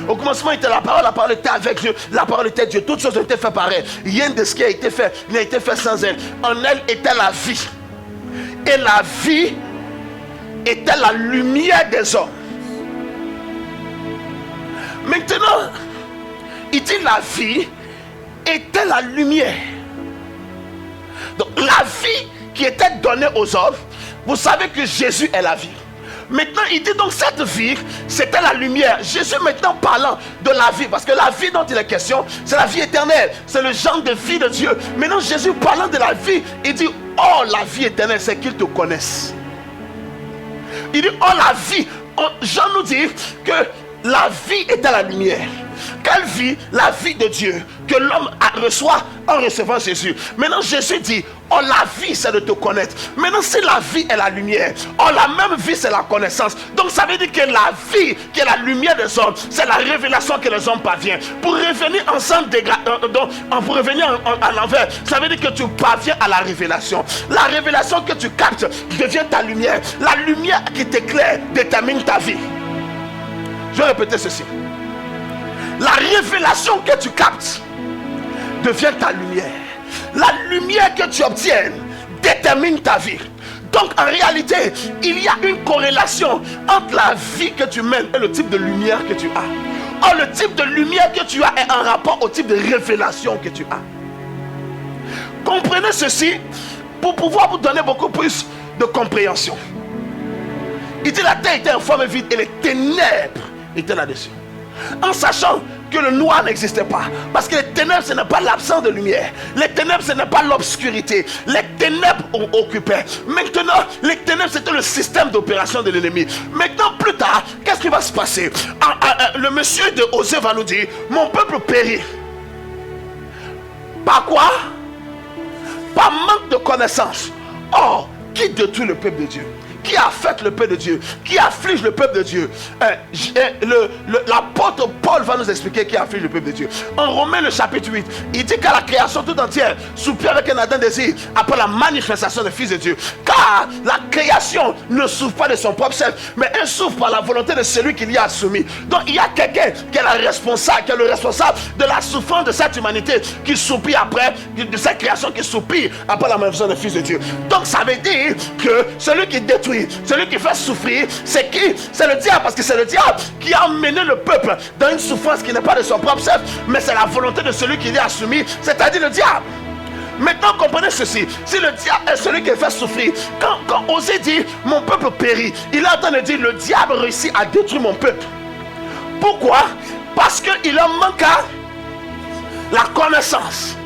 Au commencement était la parole était avec Dieu, la parole était Dieu, toutes choses ont été faites par elle. Rien de ce qui a été fait n'a été fait sans elle. En elle était la vie. Et la vie était la lumière des hommes. Maintenant, il dit la vie était la lumière. Donc la vie qui était donnée aux hommes, vous savez que Jésus est la vie. Maintenant, il dit donc cette vie, c'était la lumière. Jésus maintenant parlant de la vie, parce que la vie dont il est question, c'est la vie éternelle. C'est le genre de vie de Dieu. Maintenant, Jésus parlant de la vie, il dit, oh la vie éternelle, c'est qu'ils te connaissent. Il dit, oh la vie. Jean nous dit que la vie était la lumière. Quelle vie? La vie de Dieu que l'homme reçoit en recevant Jésus. Maintenant Jésus dit, oh la vie c'est de te connaître. Maintenant si la vie est la lumière, oh la même vie c'est la connaissance. Donc ça veut dire que la vie qui est la lumière des hommes, c'est la révélation que les hommes parviennent. Pour revenir ensemble, pour revenir à l'envers, ça veut dire que tu parviens à la révélation. La révélation que tu captes devient ta lumière. La lumière qui t'éclaire détermine ta vie. Je vais répéter ceci. La révélation que tu captes devient ta lumière. La lumière que tu obtiens détermine ta vie. Donc en réalité, il y a une corrélation entre la vie que tu mènes et le type de lumière que tu as. Or le type de lumière que tu as est en rapport au type de révélation que tu as. Comprenez ceci. pour pouvoir vous donner beaucoup plus de compréhension. Il dit la terre était informe et vide et les ténèbres étaient là-dessus. En sachant que le noir n'existait pas. Parce que les ténèbres, ce n'est pas l'absence de lumière. Les ténèbres, ce n'est pas l'obscurité. Les ténèbres ont occupé. Maintenant, les ténèbres, c'était le système d'opération de l'ennemi. Maintenant, plus tard, qu'est-ce qui va se passer? Le monsieur de Osée va nous dire, mon peuple périt. Par quoi? Par manque de connaissance. Or, qui détruit le peuple de Dieu? Qui affecte le peuple de Dieu? Qui afflige le peuple de Dieu? L'apôtre Paul va nous expliquer qui afflige le peuple de Dieu. En Romains le chapitre 8, il dit qu'à la création tout entière soupire avec un ardent désir après la manifestation des fils de Dieu. Car la création ne souffre pas de son propre chef, mais elle souffre par la volonté de celui qui l'y a soumis. Donc il y a quelqu'un qui est le responsable de la souffrance de cette humanité qui soupire après, de cette création qui soupire après la manifestation des fils de Dieu. Donc ça veut dire que celui qui détruit, celui qui fait souffrir, c'est qui? C'est le diable, parce que c'est le diable qui a mené le peuple dans une souffrance qui n'est pas de son propre chef, mais c'est la volonté de celui qui l'y a soumis, c'est-à-dire le diable. Maintenant comprenez ceci, si le diable est celui qui fait souffrir, quand Osée dit mon peuple périt, il est en train de dire le diable réussit à détruire mon peuple. Pourquoi? Parce qu'il en manque à la connaissance.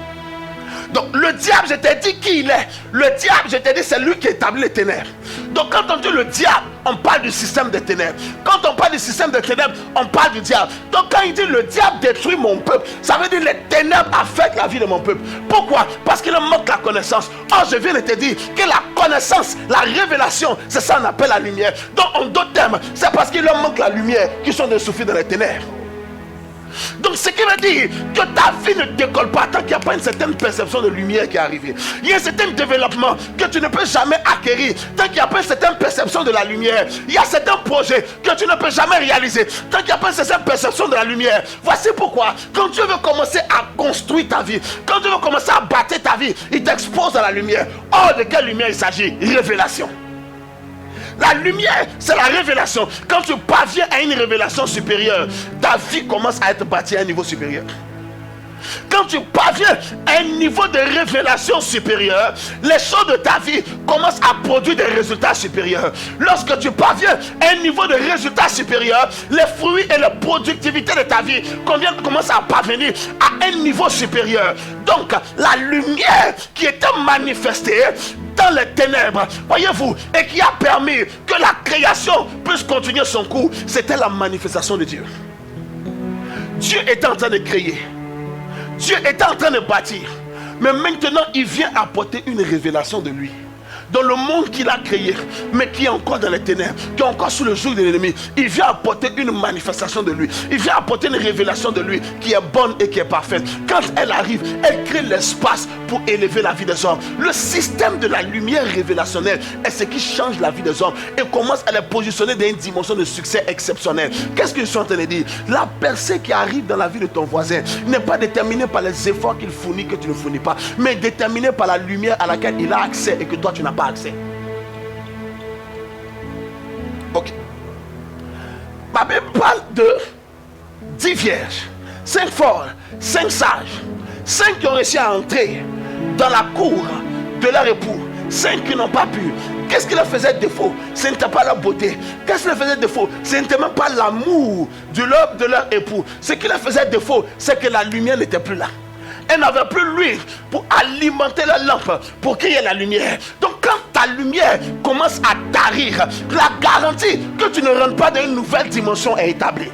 Donc le diable, je t'ai dit qui il est. Le diable, je t'ai dit, c'est lui qui établit les ténèbres. Donc quand on dit le diable, on parle du système des ténèbres. Quand on parle du système des ténèbres, on parle du diable. Donc quand il dit le diable détruit mon peuple, ça veut dire les ténèbres affectent la vie de mon peuple. Pourquoi? Parce qu'il manque la connaissance. Or je viens de te dire que la connaissance, la révélation, c'est ça qu'on appelle la lumière. Donc en d'autres termes, c'est parce qu'il leur manque la lumière qu'ils sont de souffrir dans les ténèbres. Donc ce qui veut dire que ta vie ne décolle pas tant qu'il n'y a pas une certaine perception de lumière qui est arrivée. Il y a un certain développement que tu ne peux jamais acquérir tant qu'il n'y a pas une certaine perception de la lumière. Il y a certains projets que tu ne peux jamais réaliser tant qu'il n'y a pas une certaine perception de la lumière. Voici pourquoi quand Dieu veut commencer à construire ta vie, quand Dieu veut commencer à bâtir ta vie, il t'expose à la lumière. Or de quelle lumière il s'agit? Révélation. La lumière, c'est la révélation. Quand tu parviens à une révélation supérieure, ta vie commence à être bâtie à un niveau supérieur. Quand tu parviens à un niveau de révélation supérieure, les choses de ta vie commencent à produire des résultats supérieurs. Lorsque tu parviens à un niveau de résultat supérieur, les fruits et la productivité de ta vie commencent à parvenir à un niveau supérieur. Donc, la lumière qui était manifestée dans les ténèbres, voyez-vous, et qui a permis que la création puisse continuer son cours, c'était la manifestation de Dieu. Dieu était en train de créer. Dieu était en train de bâtir. Mais maintenant, il vient apporter une révélation de lui. Dans le monde qu'il a créé, mais qui est encore dans les ténèbres, qui est encore sous le joug de l'ennemi, il vient apporter une manifestation de lui. Il vient apporter une révélation de lui qui est bonne et qui est parfaite. Quand elle arrive, elle crée l'espace pour élever la vie des hommes. Le système de la lumière révélationnelle est ce qui change la vie des hommes et commence à les positionner dans une dimension de succès exceptionnel. Qu'est-ce que je suis en train de dire? La percée qui arrive dans la vie de ton voisin n'est pas déterminée par les efforts qu'il fournit que tu ne fournis pas, mais déterminée par la lumière à laquelle il a accès et que toi tu n'as pas accès. Ok. Ma Bible parle de 10 vierges, 5 folles, 5 sages, 5 qui ont réussi à entrer dans la cour de leur époux, 5 qui n'ont pas pu. Qu'est-ce qui leur faisait défaut? Ce n'était pas leur beauté. Qu'est-ce qui leur faisait défaut? Ce n'était même pas l'amour de leur époux. Ce qui leur faisait défaut, c'est que la lumière n'était plus là. Elle n'avait plus l'huile pour alimenter la lampe, pour qu'il y ait la lumière. Donc quand ta lumière commence à tarir, la garantie que tu ne rentres pas dans une nouvelle dimension est établie.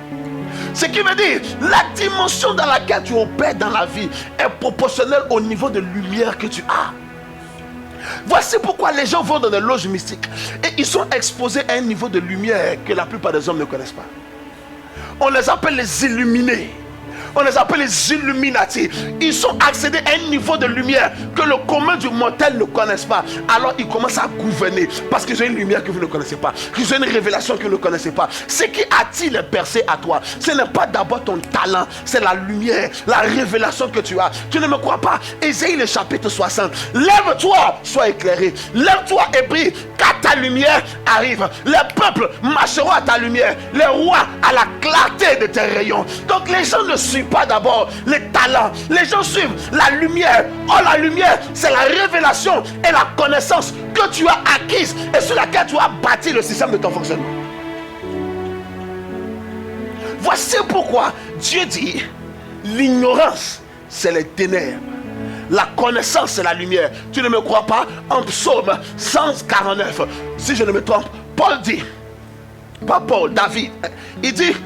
Ce qui veut dire, la dimension dans laquelle tu opères dans la vie est proportionnelle au niveau de lumière que tu as. Voici pourquoi les gens vont dans des loges mystiques et ils sont exposés à un niveau de lumière que la plupart des hommes ne connaissent pas. On les appelle les illuminés. On les appelle les Illuminati. Ils sont accédés à un niveau de lumière que le commun du mortel ne connaissent pas. Alors ils commencent à gouverner parce qu'ils ont une lumière que vous ne connaissez pas. Ils ont une révélation que vous ne connaissez pas. Ce qui attire les percées à toi, ce n'est pas d'abord ton talent, c'est la lumière, la révélation que tu as. Tu ne me crois pas? Ésaïe le chapitre 60. Lève-toi, sois éclairé. Lève-toi et brille, car ta lumière arrive. Les peuples marcheront à ta lumière. Les rois à la clarté de tes rayons. Donc les gens ne suivent suivent pas d'abord les talents. Les gens suivent la lumière. Oh, la lumière, c'est la révélation et la connaissance que tu as acquise et sur laquelle tu as bâti le système de ton fonctionnement. Voici pourquoi Dieu dit, l'ignorance, c'est les ténèbres. La connaissance, c'est la lumière. Tu ne me crois pas? En Psaume 149, si je ne me trompe, Paul dit, pas Paul, David, il dit,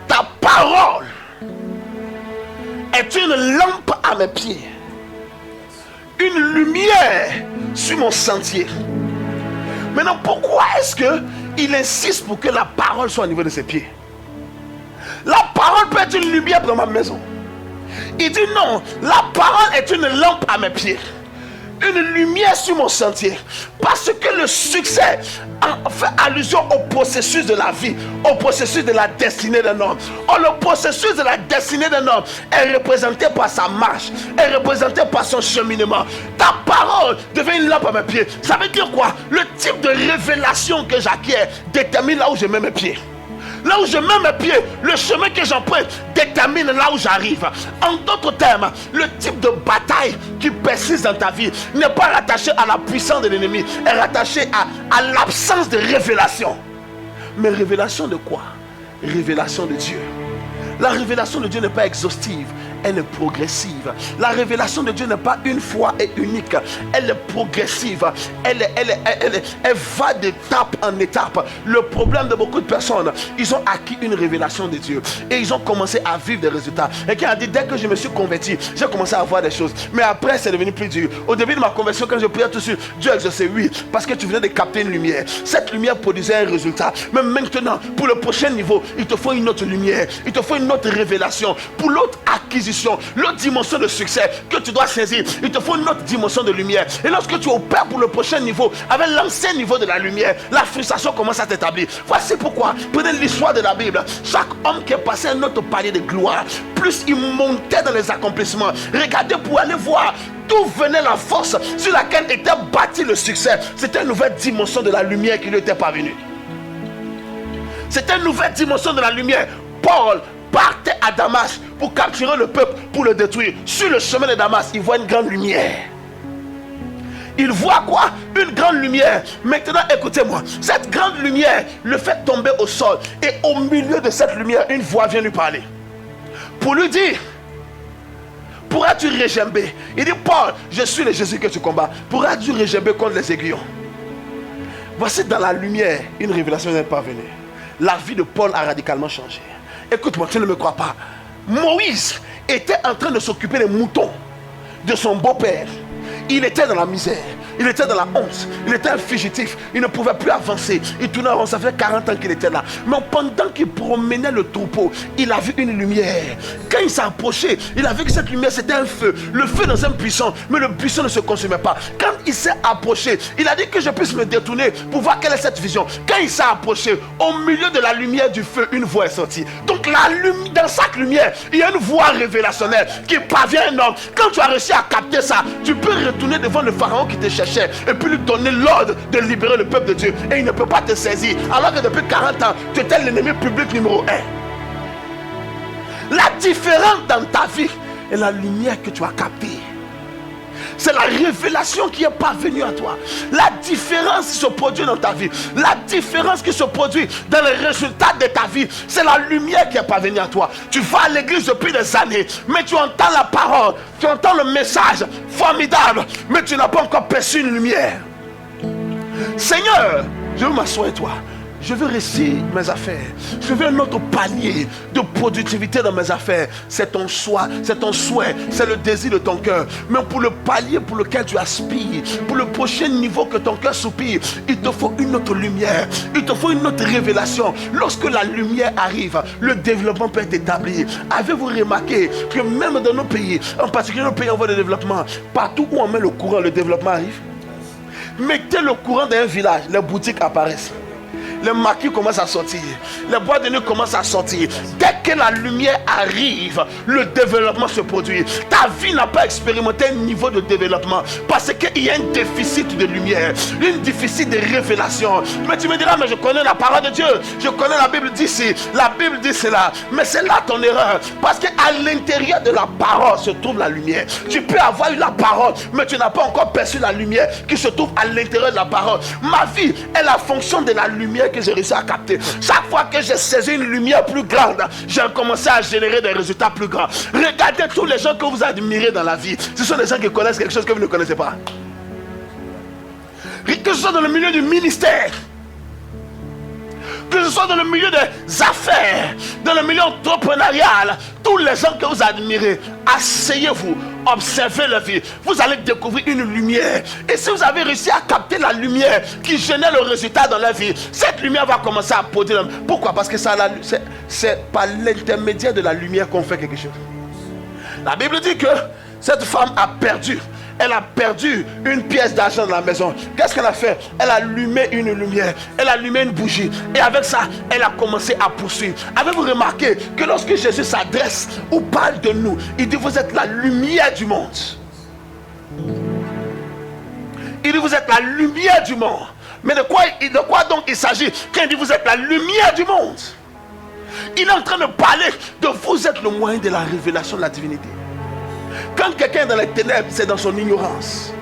ta parole est une lampe à mes pieds, une lumière sur mon sentier. Maintenant, pourquoi est-ce qu'il insiste pour que la parole soit au niveau de ses pieds? La parole peut être une lumière dans ma maison. Il dit non, la parole est une lampe à mes pieds, une lumière sur mon sentier. Parce que le succès fait allusion au processus de la vie, au processus de la destinée d'un homme. Or, le processus de la destinée d'un homme est représenté par sa marche, est représenté par son cheminement. Ta parole devient une lampe à mes pieds. Ça veut dire quoi? Le type de révélation que j'acquiers détermine là où je mets mes pieds. Là où je mets mes pieds, le chemin que j'emprunte détermine là où j'arrive. En d'autres termes, le type de bataille qui persiste dans ta vie n'est pas rattaché à la puissance de l'ennemi, est rattaché à l'absence de révélation. Mais révélation de quoi? Révélation de Dieu. La révélation de Dieu n'est pas exhaustive, elle est progressive. La révélation de Dieu n'est pas une fois et unique, elle est progressive. Elle va d'étape en étape. Le problème de beaucoup de personnes, ils ont acquis une révélation de Dieu et ils ont commencé à vivre des résultats. Et qui a dit, dès que je me suis converti, j'ai commencé à voir des choses. Mais après, c'est devenu plus dur. Au début de ma conversion, quand je priais tout de suite, Dieu exauçait, oui, parce que tu venais de capter une lumière. Cette lumière produisait un résultat. Mais maintenant, pour le prochain niveau, il te faut une autre lumière. Il te faut une autre révélation. Pour l'autre acquisition, l'autre dimension de succès que tu dois saisir, il te faut une autre dimension de lumière. Et lorsque tu opères pour le prochain niveau, avec l'ancien niveau de la lumière, la frustration commence à t'établir. Voici pourquoi, prenez l'histoire de la Bible. Chaque homme qui est passé un autre palier de gloire, plus il montait dans les accomplissements. Regardez pour aller voir d'où venait la force sur laquelle était bâti le succès. C'était une nouvelle dimension de la lumière qui lui était parvenue. C'était une nouvelle dimension de la lumière. Paul partait à Damas pour capturer le peuple, pour le détruire. Sur le chemin de Damas, il voit une grande lumière. Il voit quoi? Une grande lumière. Maintenant, écoutez-moi. Cette grande lumière le fait tomber au sol. Et au milieu de cette lumière, une voix vient lui parler. Pour lui dire, pourras-tu régember? Il dit, Paul, je suis le Jésus que tu combats. Pourras-tu régember contre les aiguillons? Voici dans la lumière, une révélation n'est pas venue. La vie de Paul a radicalement changé. Écoute-moi, tu ne me crois pas. Moïse était en train de s'occuper des moutons de son beau-père. Il était dans la misère, il était dans la honte, il était un fugitif, il ne pouvait plus avancer. Il tournait en rond, ça fait 40 ans qu'il était là. Mais pendant qu'il promenait le troupeau, il a vu une lumière. Quand il s'est approché, il a vu que cette lumière c'était un feu. Le feu dans un buisson, mais le buisson ne se consumait pas. Quand il s'est approché, il a dit que je puisse me détourner pour voir quelle est cette vision. Quand il s'est approché, au milieu de la lumière du feu, une voix est sortie. Donc dans chaque lumière, il y a une voix révélationnelle qui parvient à un homme. Quand tu as réussi à capter ça, tu peux retourner devant le pharaon qui te cherchait et puis lui donner l'ordre de libérer le peuple de Dieu. Et il ne peut pas te saisir. Alors que depuis 40 ans, tu étais l'ennemi public numéro 1. La différence dans ta vie est la lumière que tu as captée. C'est la révélation qui est parvenue à toi. La différence qui se produit dans ta vie, la différence qui se produit dans les résultats de ta vie, c'est la lumière qui est parvenue à toi. Tu vas à l'église depuis des années, mais tu entends la parole, tu entends le message formidable, mais tu n'as pas encore perçu une lumière. Seigneur, je veux m'asseoir avec toi. Je veux réussir mes affaires. Je veux un autre palier de productivité dans mes affaires. C'est ton choix, c'est ton souhait, c'est le désir de ton cœur. Mais pour le palier pour lequel tu aspires, pour le prochain niveau que ton cœur soupire, il te faut une autre lumière. Il te faut une autre révélation. Lorsque la lumière arrive, le développement peut être établi. Avez-vous remarqué que même dans nos pays, en particulier nos pays en voie de développement, partout où on met le courant, le développement arrive? Mettez le courant dans un village, les boutiques apparaissent. les maquis commencent à sortir, les boîtes de nuit commencent à sortir. Dès que la lumière arrive, le développement se produit. Ta vie n'a pas expérimenté un niveau de développement parce qu'il y a un déficit de lumière, un déficit de révélation. Mais tu me diras, mais je connais la parole de Dieu, je connais la Bible d'ici, la Bible dit cela. Mais c'est là ton erreur, parce qu'à l'intérieur de la parole se trouve la lumière. Tu peux avoir eu la parole, mais tu n'as pas encore perçu la lumière qui se trouve à l'intérieur de la parole. Ma vie est la fonction de la lumière que j'ai réussi à capter. Chaque fois que j'ai saisi une lumière plus grande, j'ai commencé à générer des résultats plus grands. Regardez tous les gens que vous admirez dans la vie. Ce sont des gens qui connaissent quelque chose que vous ne connaissez pas. Que ce soit dans le milieu du ministère, que ce soit dans le milieu des affaires, dans le milieu entrepreneurial, tous les gens que vous admirez, asseyez-vous, observez leur vie. Vous allez découvrir une lumière. Et si vous avez réussi à capter la lumière qui génère le résultat dans leur vie, cette lumière va commencer à produire. Pourquoi? Parce que c'est par l'intermédiaire de la lumière qu'on fait quelque chose. La Bible dit que cette femme a perdu. Elle a perdu une pièce d'argent dans la maison. Qu'est-ce qu'elle a fait? Elle a allumé une lumière. Elle a allumé une bougie. Et avec ça, elle a commencé à poursuivre. Avez-vous remarqué que lorsque Jésus s'adresse ou parle de nous, il dit vous êtes la lumière du monde. Il dit vous êtes la lumière du monde. Mais de quoi donc il s'agit quand il dit vous êtes la lumière du monde? Il est en train de parler de vous êtes le moyen de la révélation de la divinité. Quand quelqu'un est dans les ténèbres, c'est dans son ignorance.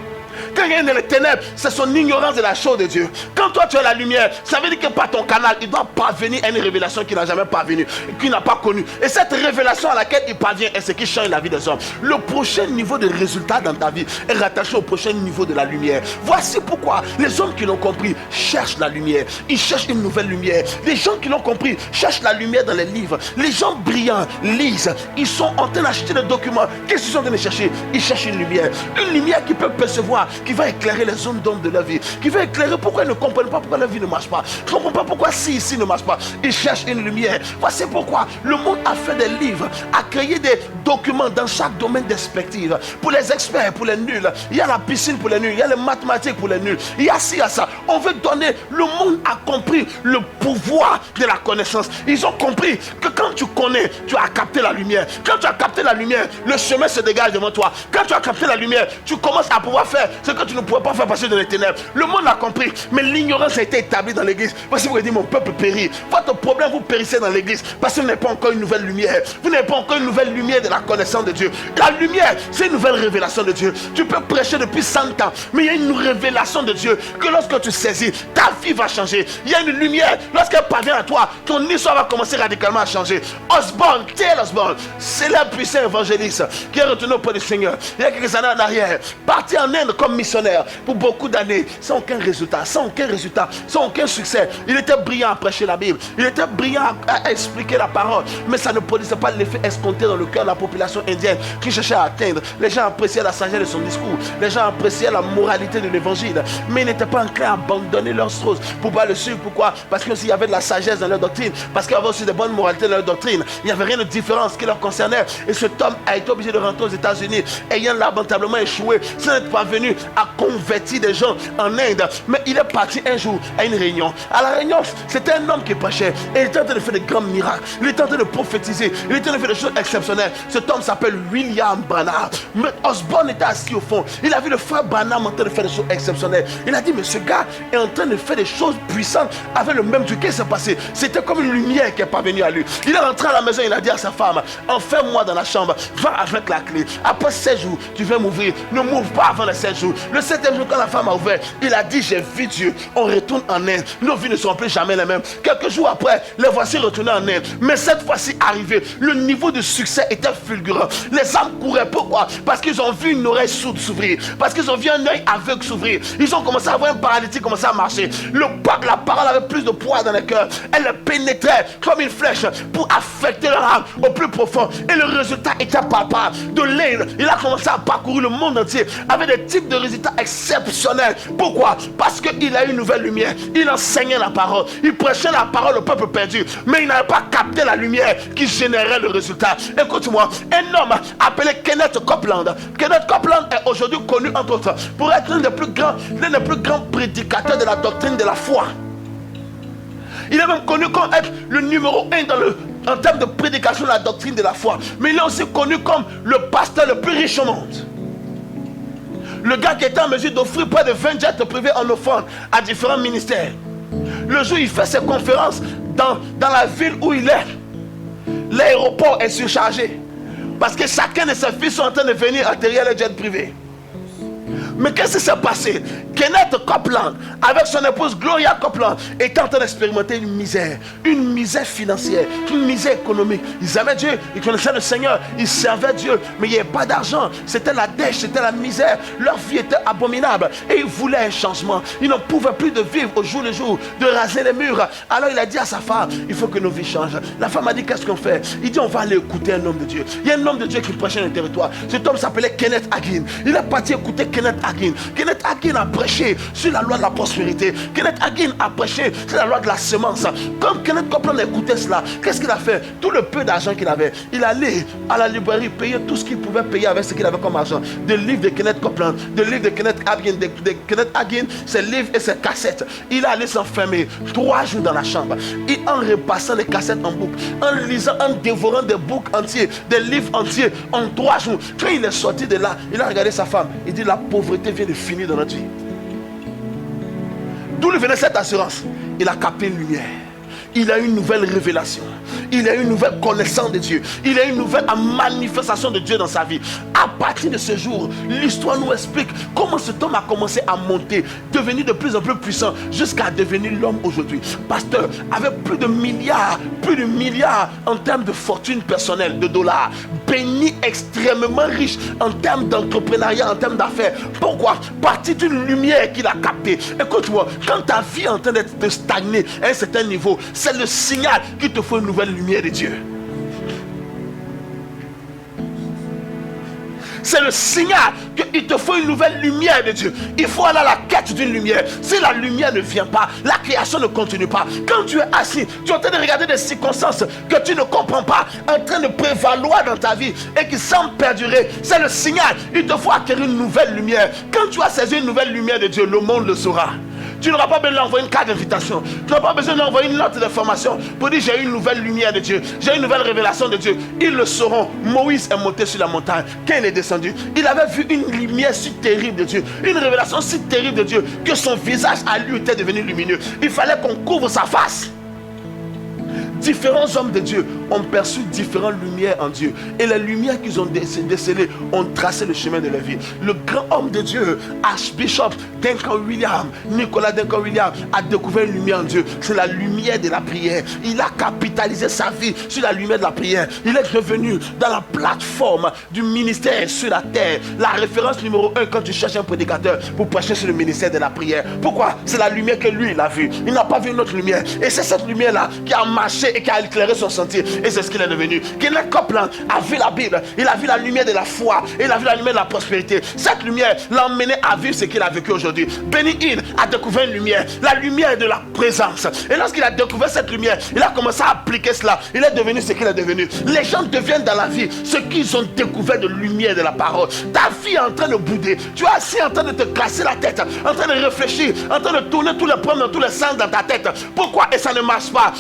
Quand quelqu'un est dans les ténèbres, c'est son ignorance de la chose de Dieu. Quand toi tu as la lumière, ça veut dire que par ton canal, il doit parvenir à une révélation qu'il n'a jamais parvenue, qu'il n'a pas connue. Et cette révélation à laquelle il parvient est ce qui change la vie des hommes. Le prochain niveau de résultat dans ta vie est rattaché au prochain niveau de la lumière. Voici pourquoi les hommes qui l'ont compris cherchent la lumière. Ils cherchent une nouvelle lumière. Les gens qui l'ont compris cherchent la lumière dans les livres. Les gens brillants lisent. Ils sont en train d'acheter des documents. Qu'est-ce qu'ils sont en train de chercher? Ils cherchent une lumière. Une lumière qui peut percevoir, qui va éclairer les zones d'ombre de leur vie, qui va éclairer pourquoi ils ne comprennent pas pourquoi leur vie ne marche pas. Ils ne comprennent pas pourquoi ici ne marche pas. Ils cherchent une lumière. Voici pourquoi le monde a fait des livres, a créé des documents dans chaque domaine d'expertise. Pour les experts, pour les nuls, il y a la piscine pour les nuls, il y a les mathématiques pour les nuls, il y a ci, il y a ça. On veut donner, le monde a compris le pouvoir de la connaissance. Ils ont compris que quand tu connais, tu as capté la lumière. Quand tu as capté la lumière, le chemin se dégage devant toi. Quand tu as capté la lumière, tu commences à pouvoir faire ce que tu ne pouvais pas faire passer dans les ténèbres. Le monde l'a compris, mais l'ignorance a été établie dans l'église. Voici pourquoi il dit mon peuple périt. Votre problème, vous périssez dans l'église parce que vous n'avez pas encore une nouvelle lumière. Vous n'avez pas encore une nouvelle lumière de la connaissance de Dieu. La lumière, c'est une nouvelle révélation de Dieu. Tu peux prêcher depuis 100 ans, mais il y a une révélation de Dieu que lorsque tu saisis, ta vie va changer. Il y a une lumière, lorsqu'elle parvient à toi, ton histoire va commencer radicalement à changer. Osborne, T.L. Osborne, c'est le puissant évangéliste qui est retourné auprès du Seigneur il y a quelques années en arrière, parti en Inde comme missionnaire pour beaucoup d'années, sans aucun résultat, sans aucun succès. Il était brillant à prêcher la Bible, il était brillant à expliquer la parole, mais ça ne produisait pas l'effet escompté dans le cœur de la population indienne qui cherchait à atteindre. Les gens appréciaient la sagesse de son discours, les gens appréciaient la moralité de l'évangile, mais ils n'étaient pas enclins à abandonner leurs choses pour pas le suivre. Pourquoi? Parce qu'il y avait de la sagesse dans leur doctrine, parce qu'il y avait aussi de bonnes moralités dans leur doctrine. Il n'y avait rien de différent qui leur concernait. Et cet homme a été obligé de rentrer aux États-Unis, ayant lamentablement échoué, sans être parvenu à convertir des gens en Inde. Mais il est parti un jour à une réunion. À la réunion, c'était un homme qui prêchait et il était en train de faire de grands miracles. Il était en train de prophétiser, il était en train de faire des choses exceptionnelles. Cet homme s'appelle William Branham. Mais Osborne était assis au fond. Il a vu le frère Branham en train de faire des choses exceptionnelles. Il a dit, mais ce gars est en train de faire des choses puissantes avec le même Dieu. Qu'est-ce qui s'est passé? C'était comme une lumière qui est parvenue à lui. Il est rentré à la maison, il a dit à sa femme, enferme-moi dans la chambre, va avec la clé. Après 16 jours, tu vas m'ouvrir. Ne m'ouvre pas avant les 7 jours. Le 7e jour, quand la femme a ouvert, il a dit, j'ai vu Dieu. On retourne en Inde. Nos vies ne seront plus jamais les mêmes. Quelques jours après, les voici retournés en Inde. Mais cette fois-ci arrivé, le niveau de succès était fulgurant. Les âmes couraient. Pourquoi? Parce qu'ils ont vu une oreille sourde s'ouvrir. Parce qu'ils ont vu un œil aveugle s'ouvrir. Ils ont commencé à voir un paralytique commencer à marcher. La parole avait plus de poids dans le cœur. Elle pénétrait comme une flèche pour affecter leur âme au plus profond. Et le résultat était palpable. De l'Inde, il a commencé à parcourir le monde entier avec des types de résultats exceptionnels. Pourquoi? Parce qu'il a eu une nouvelle lumière. Il enseignait la parole. Il prêchait la parole au peuple perdu. Mais il n'avait pas capté la lumière qui générait le résultat. Écoute-moi, un homme appelé Kenneth Copeland. Kenneth Copeland est aujourd'hui connu entre autres pour être l'un des plus grands prédicateurs de la doctrine de la foi. Il est même connu comme être le numéro 1 en termes de prédication de la doctrine de la foi. Mais il est aussi connu comme le pasteur le plus riche au monde. Le gars qui était en mesure d'offrir près de 20 jets privés en offrande à différents ministères. Le jour où il fait ses conférences dans la ville où il est, l'aéroport est surchargé. Parce que chacun de ses fils sont en train de venir atterrir les jets privés. Mais qu'est-ce qui s'est passé? Kenneth Copeland, avec son épouse Gloria Copeland, était en train d'expérimenter une misère financière, une misère économique. Ils aimaient Dieu, ils connaissaient le Seigneur, ils servaient Dieu, mais il n'y avait pas d'argent. C'était la dèche, c'était la misère. Leur vie était abominable et ils voulaient un changement. Ils n'en pouvaient plus de vivre au jour le jour, de raser les murs. Alors il a dit à sa femme, il faut que nos vies changent. La femme a dit, qu'est-ce qu'on fait? Il dit, on va aller écouter un homme de Dieu. Il y a un homme de Dieu qui prêchait dans le territoire. Cet homme s'appelait Kenneth Hagin. Il est parti écouter Kenneth Hagin. Kenneth Hagin a prêché sur la loi de la prospérité. Kenneth Hagin a prêché sur la loi de la semence. Comme Kenneth Copeland écoutait cela, qu'est-ce qu'il a fait? Tout le peu d'argent qu'il avait, il allait à la librairie payer tout ce qu'il pouvait payer avec ce qu'il avait comme argent. Des livres de Kenneth Copeland, des livres de Kenneth Hagin, de Kenneth Hagin, ses livres et ses cassettes. Il allait s'enfermer 3 jours dans la chambre. Et en repassant les cassettes en boucle, en lisant, en dévorant des boucles entiers, des livres entiers en 3 jours. Quand il est sorti de là, il a regardé sa femme. Il dit, la pauvreté vient de finir dans notre vie. D'où lui venait cette assurance? Il a capté une lumière. Il a une nouvelle révélation. Il a une nouvelle connaissance de Dieu. Il a une nouvelle manifestation de Dieu dans sa vie. À partir de ce jour, l'histoire nous explique comment cet homme a commencé à monter, devenir de plus en plus puissant, jusqu'à devenir l'homme aujourd'hui. Pasteur, avec plus de milliards en termes de fortune personnelle, de dollars, béni, extrêmement riche en termes d'entrepreneuriat, en termes d'affaires. Pourquoi? Partir d'une lumière qu'il a captée. Écoute-moi, quand ta vie est en train de stagner à un certain niveau, c'est le signal qu'il te faut une nouvelle lumière de Dieu. C'est le signal qu'il te faut une nouvelle lumière de Dieu. Il faut aller à la quête d'une lumière. Si la lumière ne vient pas, la création ne continue pas. Quand tu es assis, tu es en train de regarder des circonstances que tu ne comprends pas, en train de prévaloir dans ta vie et qui semblent perdurer. C'est le signal. Il te faut acquérir une nouvelle lumière. Quand tu as saisi une nouvelle lumière de Dieu, le monde le saura. Tu n'auras pas besoin d'envoyer une carte d'invitation. Tu n'auras pas besoin d'envoyer une note d'information pour dire j'ai une nouvelle lumière de Dieu. J'ai une nouvelle révélation de Dieu. Ils le sauront. Moïse est monté sur la montagne. Quand il est descendu, il avait vu une lumière si terrible de Dieu. Une révélation si terrible de Dieu que son visage à lui était devenu lumineux. Il fallait qu'on couvre sa face. Différents hommes de Dieu ont perçu différentes lumières en Dieu. Et les lumières qu'ils ont décelées ont tracé le chemin de leur vie. Le grand homme de Dieu, Archbishop Duncan Williams, Nicolas Duncan Williams, a découvert une lumière en Dieu. C'est la lumière de la prière. Il a capitalisé sa vie sur la lumière de la prière. Il est devenu dans la plateforme du ministère sur la terre la référence numéro 1 quand tu cherches un prédicateur pour prêcher sur le ministère de la prière. Pourquoi? C'est la lumière que lui il a vue. Il n'a pas vu une autre lumière. Et c'est cette lumière-là qui a marché et qui a éclairé son sentier. Et c'est ce qu'il est devenu. Kenneth Copeland a vu la Bible. Il a vu la lumière de la foi. Et il a vu la lumière de la prospérité. Cette lumière l'a emmené à vivre ce qu'il a vécu aujourd'hui. Benny Hinn a découvert une lumière. La lumière de la présence. Et lorsqu'il a découvert cette lumière, il a commencé à appliquer cela. Il est devenu ce qu'il est devenu. Les gens deviennent dans la vie ce qu'ils ont découvert de lumière de la parole. Ta vie est en train de bouder. Tu es assis en train de te casser la tête. En train de réfléchir. En train de tourner tous les problèmes dans tous les sens dans ta tête. Pourquoi? Et ça ne marche pas.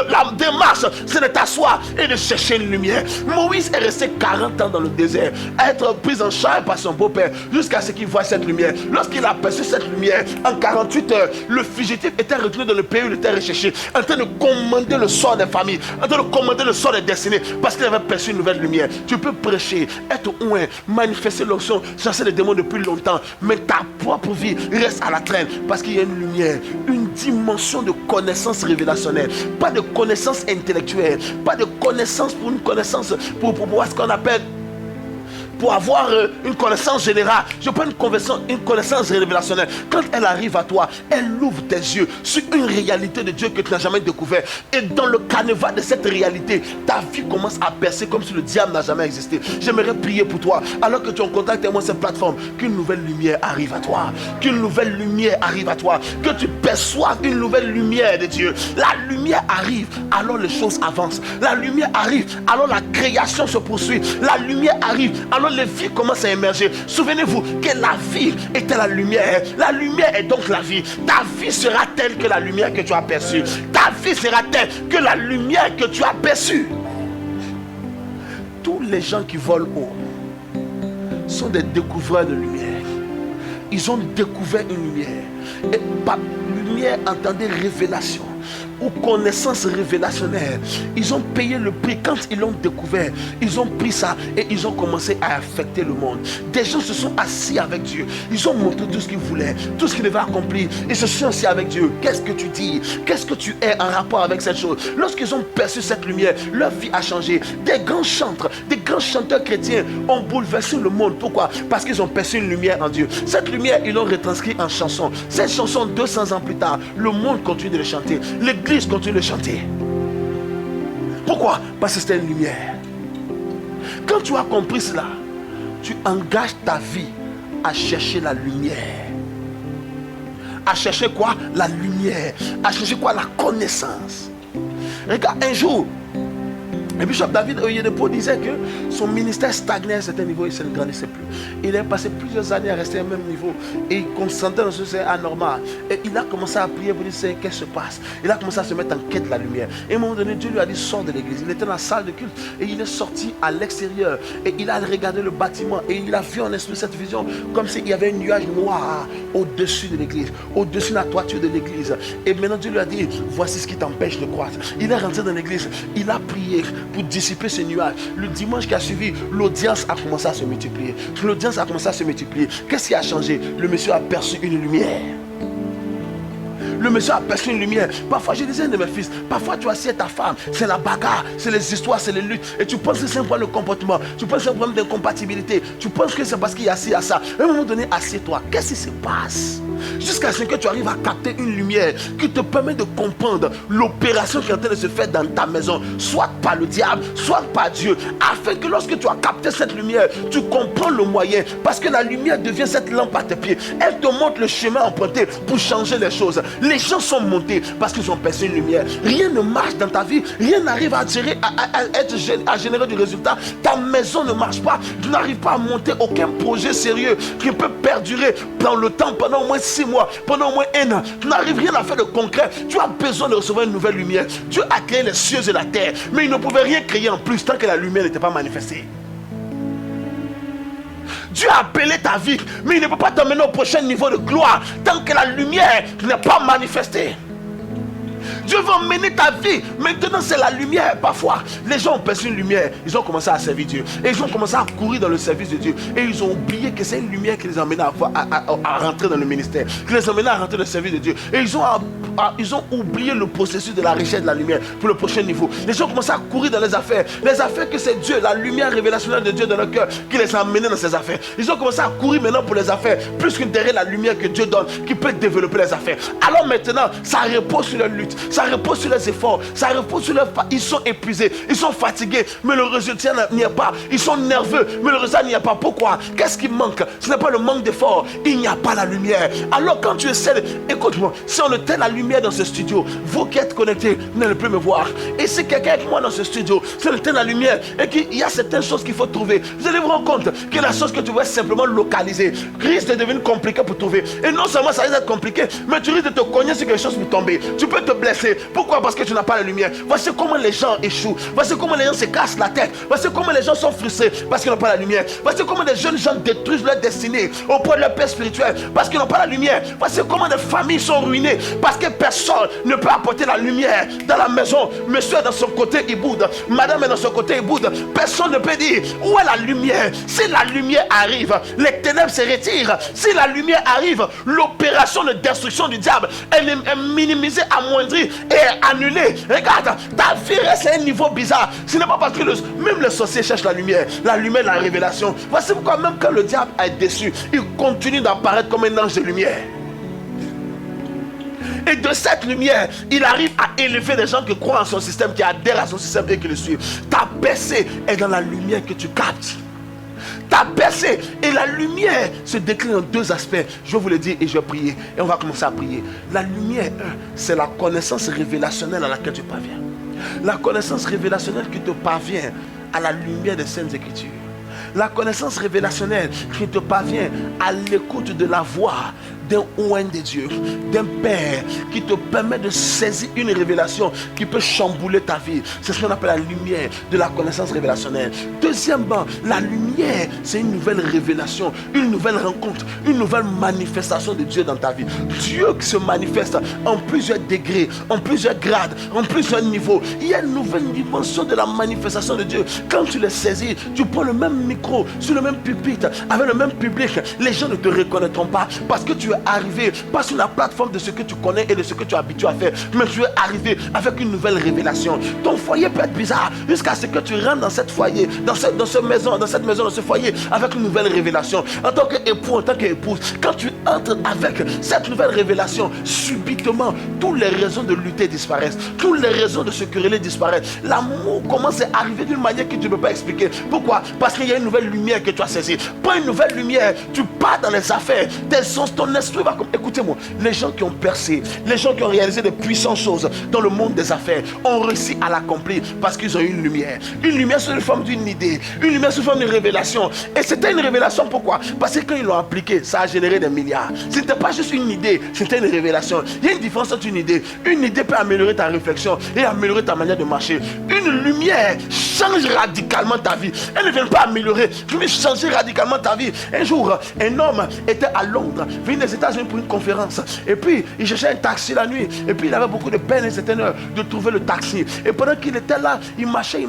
La démarche, c'est de t'asseoir et de chercher une lumière. Moïse est resté 40 ans dans le désert, à être pris en charge par son beau-père, jusqu'à ce qu'il voie cette lumière. Lorsqu'il a aperçu cette lumière, en 48 heures, le fugitif était retourné dans le pays où il était recherché, en train de commander le sort des familles, en train de commander le sort des destinées, parce qu'il avait perçu une nouvelle lumière. Tu peux prêcher, être oint, manifester l'onction, chasser les démons depuis longtemps, mais ta propre vie reste à la traîne, parce qu'il y a une lumière, une dimension de connaissance révélationnelle, pas de connaissance intellectuelle, pas de connaissance pour une connaissance, pour voir ce qu'on appelle, pour avoir une connaissance générale. Je prends une connaissance révélationnelle. Quand elle arrive à toi, elle ouvre tes yeux sur une réalité de Dieu que tu n'as jamais découvert. Et dans le canevas de cette réalité, ta vie commence à percer comme si le diable n'a jamais existé. J'aimerais prier pour toi, alors que tu es en contact avec moi sur cette plateforme, qu'une nouvelle lumière arrive à toi. Qu'une nouvelle lumière arrive à toi. Que tu perçoives une nouvelle lumière de Dieu. La lumière arrive, alors les choses avancent. La lumière arrive, alors la création se poursuit. La lumière arrive, alors les vies commencent à émerger. Souvenez-vous que la vie était la lumière. La lumière est donc la vie. Ta vie sera telle que la lumière que tu as perçue. Ta vie sera telle que la lumière que tu as perçue. Tous les gens qui volent haut sont des découvreurs de lumière. Ils ont découvert une lumière. Et par lumière, entendez révélation ou connaissance révélationnelle. Ils ont payé le prix quand ils l'ont découvert. Ils ont pris ça et ils ont commencé à affecter le monde. Des gens se sont assis avec Dieu. Ils ont montré tout ce qu'ils voulaient, tout ce qu'ils devaient accomplir. Ils se sont assis avec Dieu. Qu'est-ce que tu dis? Qu'est-ce que tu es en rapport avec cette chose? Lorsqu'ils ont perçu cette lumière, leur vie a changé. Des grands chanteurs chrétiens ont bouleversé le monde. Pourquoi? Parce qu'ils ont perçu une lumière en Dieu. Cette lumière, ils l'ont retranscrite en chanson. Cette chanson, 200 ans plus tard, le monde continue de le chanter. L'église continue de chanter. Pourquoi? Parce que c'était une lumière. Quand tu as compris cela, tu engages ta vie à chercher la lumière. À chercher quoi? La lumière. À chercher quoi? La connaissance. Regarde, un jour, le bishop David Oyedepo disait que son ministère stagnait à un certain niveau, il ne grandissait plus. Il est passé plusieurs années à rester au même niveau et il consentait dans ce c'est anormal. Et il a commencé à prier pour dire qu'est-ce qui se passe. Il a commencé à se mettre en quête de la lumière. Et à un moment donné, Dieu lui a dit sors de l'église. Il était dans la salle de culte et il est sorti à l'extérieur et il a regardé le bâtiment et il a vu en esprit cette vision comme s'il y avait un nuage noir au-dessus de l'église, au-dessus de la toiture de l'église. Et maintenant Dieu lui a dit voici ce qui t'empêche de croître. Il est rentré dans l'église, il a prié pour dissiper ce nuage. Le dimanche qui a suivi, l'audience a commencé à se multiplier. L'audience a commencé à se multiplier. Qu'est-ce qui a changé? Le monsieur a perçu une lumière. Le monsieur a perçu une lumière. Parfois, je disais à un de mes fils, parfois tu assieds ta femme, c'est la bagarre, c'est les histoires, c'est les luttes. Et tu penses que c'est un problème de comportement, tu penses que c'est un problème d'incompatibilité, tu penses que c'est parce qu'il y a ci, à ça. À un moment donné, assieds-toi. Qu'est-ce qui se passe? Jusqu'à ce que tu arrives à capter une lumière qui te permet de comprendre l'opération qui est en train de se faire dans ta maison, soit par le diable, soit par Dieu, afin que lorsque tu as capté cette lumière, tu comprends le moyen, parce que la lumière devient cette lampe à tes pieds. Elle te montre le chemin emprunté pour changer les choses. Les gens sont montés parce qu'ils ont perçu une lumière. Rien ne marche dans ta vie, rien n'arrive à générer du résultat. Ta maison ne marche pas, tu n'arrives pas à monter aucun projet sérieux qui peut perdurer dans le temps pendant au moins 6 mois, pendant au moins 1 an. Tu n'arrives rien à faire de concret. Tu as besoin de recevoir une nouvelle lumière. Dieu a créé les cieux et la terre, mais il ne pouvait rien créer en plus tant que la lumière n'était pas manifestée. Dieu a appelé ta vie, mais il ne peut pas t'emmener au prochain niveau de gloire tant que la lumière n'est pas manifestée. Dieu va emmener ta vie. Maintenant, c'est la lumière. Parfois, les gens ont perçu une lumière. Ils ont commencé à servir Dieu. Et ils ont commencé à courir dans le service de Dieu. Et ils ont oublié que c'est une lumière qui les a emmenés à rentrer dans le ministère, qui les a emmenés à rentrer dans le service de Dieu. Et ils ont oublié le processus de la richesse de la lumière pour le prochain niveau. Les gens ont commencé à courir dans les affaires. Les affaires que c'est Dieu, la lumière révélationnelle de Dieu dans leur cœur qui les a emmenés dans ces affaires. Ils ont commencé à courir maintenant pour les affaires, plus que derrière la lumière que Dieu donne, qui peut développer les affaires. Alors maintenant, ça repose sur leur lutte. Ça repose sur les efforts, ça repose sur leur... Ils sont épuisés, ils sont fatigués, mais le résultat n'y est pas. Ils sont nerveux, mais le résultat n'y est pas. Pourquoi? Qu'est-ce qui manque? Ce n'est pas le manque d'efforts, il n'y a pas la lumière. Alors quand tu essaies, écoute-moi, si on éteint la lumière dans ce studio, vous qui êtes connectés, vous n'allez plus me voir. Et si quelqu'un avec moi dans ce studio, si on éteint la lumière et qu'il y a certaines choses qu'il faut trouver, vous allez vous rendre compte que la chose que tu veux simplement localiser risque de devenir compliqué pour trouver. Et non seulement ça risque d'être compliqué, mais tu risques de te cogner sur quelque chose pour tomber. Tu peux te blesser. Pourquoi? Parce que tu n'as pas la lumière. Voici comment les gens échouent. Voici comment les gens se cassent la tête. Voici comment les gens sont frustrés parce qu'ils n'ont pas la lumière. Voici comment les jeunes gens détruisent leur destinée au point de leur paix spirituelle parce qu'ils n'ont pas la lumière. Voici comment des familles sont ruinées parce que personne ne peut apporter la lumière dans la maison. Monsieur est dans son côté, il boude. Madame est dans son côté, il boude. Personne ne peut dire où est la lumière. Si la lumière arrive, les ténèbres se retirent. Si la lumière arrive, l'opération de destruction du diable est minimisée, amoindrie et annulée. Regarde, ta vie reste à un niveau bizarre. Ce n'est pas parce que même les sorciers cherchent la lumière, la révélation. Voici pourquoi même quand le diable est déçu, il continue d'apparaître comme un ange de lumière. Et de cette lumière, il arrive à élever les gens qui croient en son système, qui adhèrent à son système et qui le suivent. Ta percée est dans la lumière que tu captes. Ta percée et la lumière se déclinent en 2 aspects. Je vais vous le dire et je vais prier. Et on va commencer à prier. La lumière, c'est la connaissance révélationnelle à laquelle tu parviens. La connaissance révélationnelle qui te parvient à la lumière des Saintes Écritures. La connaissance révélationnelle qui te parvient à l'écoute de la voix d'un oint de Dieu, d'un Père qui te permet de saisir une révélation qui peut chambouler ta vie. C'est ce qu'on appelle la lumière de la connaissance révélationnelle. Deuxièmement, la lumière, c'est une nouvelle révélation, une nouvelle rencontre, une nouvelle manifestation de Dieu dans ta vie. Dieu qui se manifeste en plusieurs degrés, en plusieurs grades, en plusieurs niveaux. Il y a une nouvelle dimension de la manifestation de Dieu. Quand tu le saisis, tu prends le même micro, sur le même pupitre, avec le même public. Les gens ne te reconnaîtront pas parce que tu es arrivé, pas sur la plateforme de ce que tu connais et de ce que tu es habitué à faire, mais tu es arrivé avec une nouvelle révélation. Ton foyer peut être bizarre jusqu'à ce que tu rentres dans cette foyer, dans cette maison, dans ce foyer, avec une nouvelle révélation. En tant qu'époux, en tant qu'épouse, quand tu entres avec cette nouvelle révélation, subitement, toutes les raisons de lutter disparaissent, toutes les raisons de se quereller disparaissent. L'amour commence à arriver d'une manière que tu ne peux pas expliquer. Pourquoi? Parce qu'il y a une nouvelle lumière que tu as saisie. Pas une nouvelle lumière, tu pars dans les affaires, ton esprit va comme... Écoutez-moi, les gens qui ont percé, les gens qui ont réalisé de puissantes choses dans le monde des affaires ont réussi à l'accomplir parce qu'ils ont eu une lumière sous la forme d'une idée, une lumière sous la forme d'une révélation. Et c'était une révélation, pourquoi? Parce que quand ils l'ont appliqué, ça a généré des milliards. Ce n'était pas juste une idée, c'était une révélation. Il y a une différence entre une idée peut améliorer ta réflexion et améliorer ta manière de marcher. Une lumière change radicalement ta vie. Elle ne vient pas améliorer, mais changer radicalement ta vie. Un jour, un homme était à Londres, venu des États-Unis pour une conférence, et puis il cherchait un taxi la nuit, et puis il avait beaucoup de peine à une certaine heure de trouver le taxi. Et pendant qu'il était là, il marchait,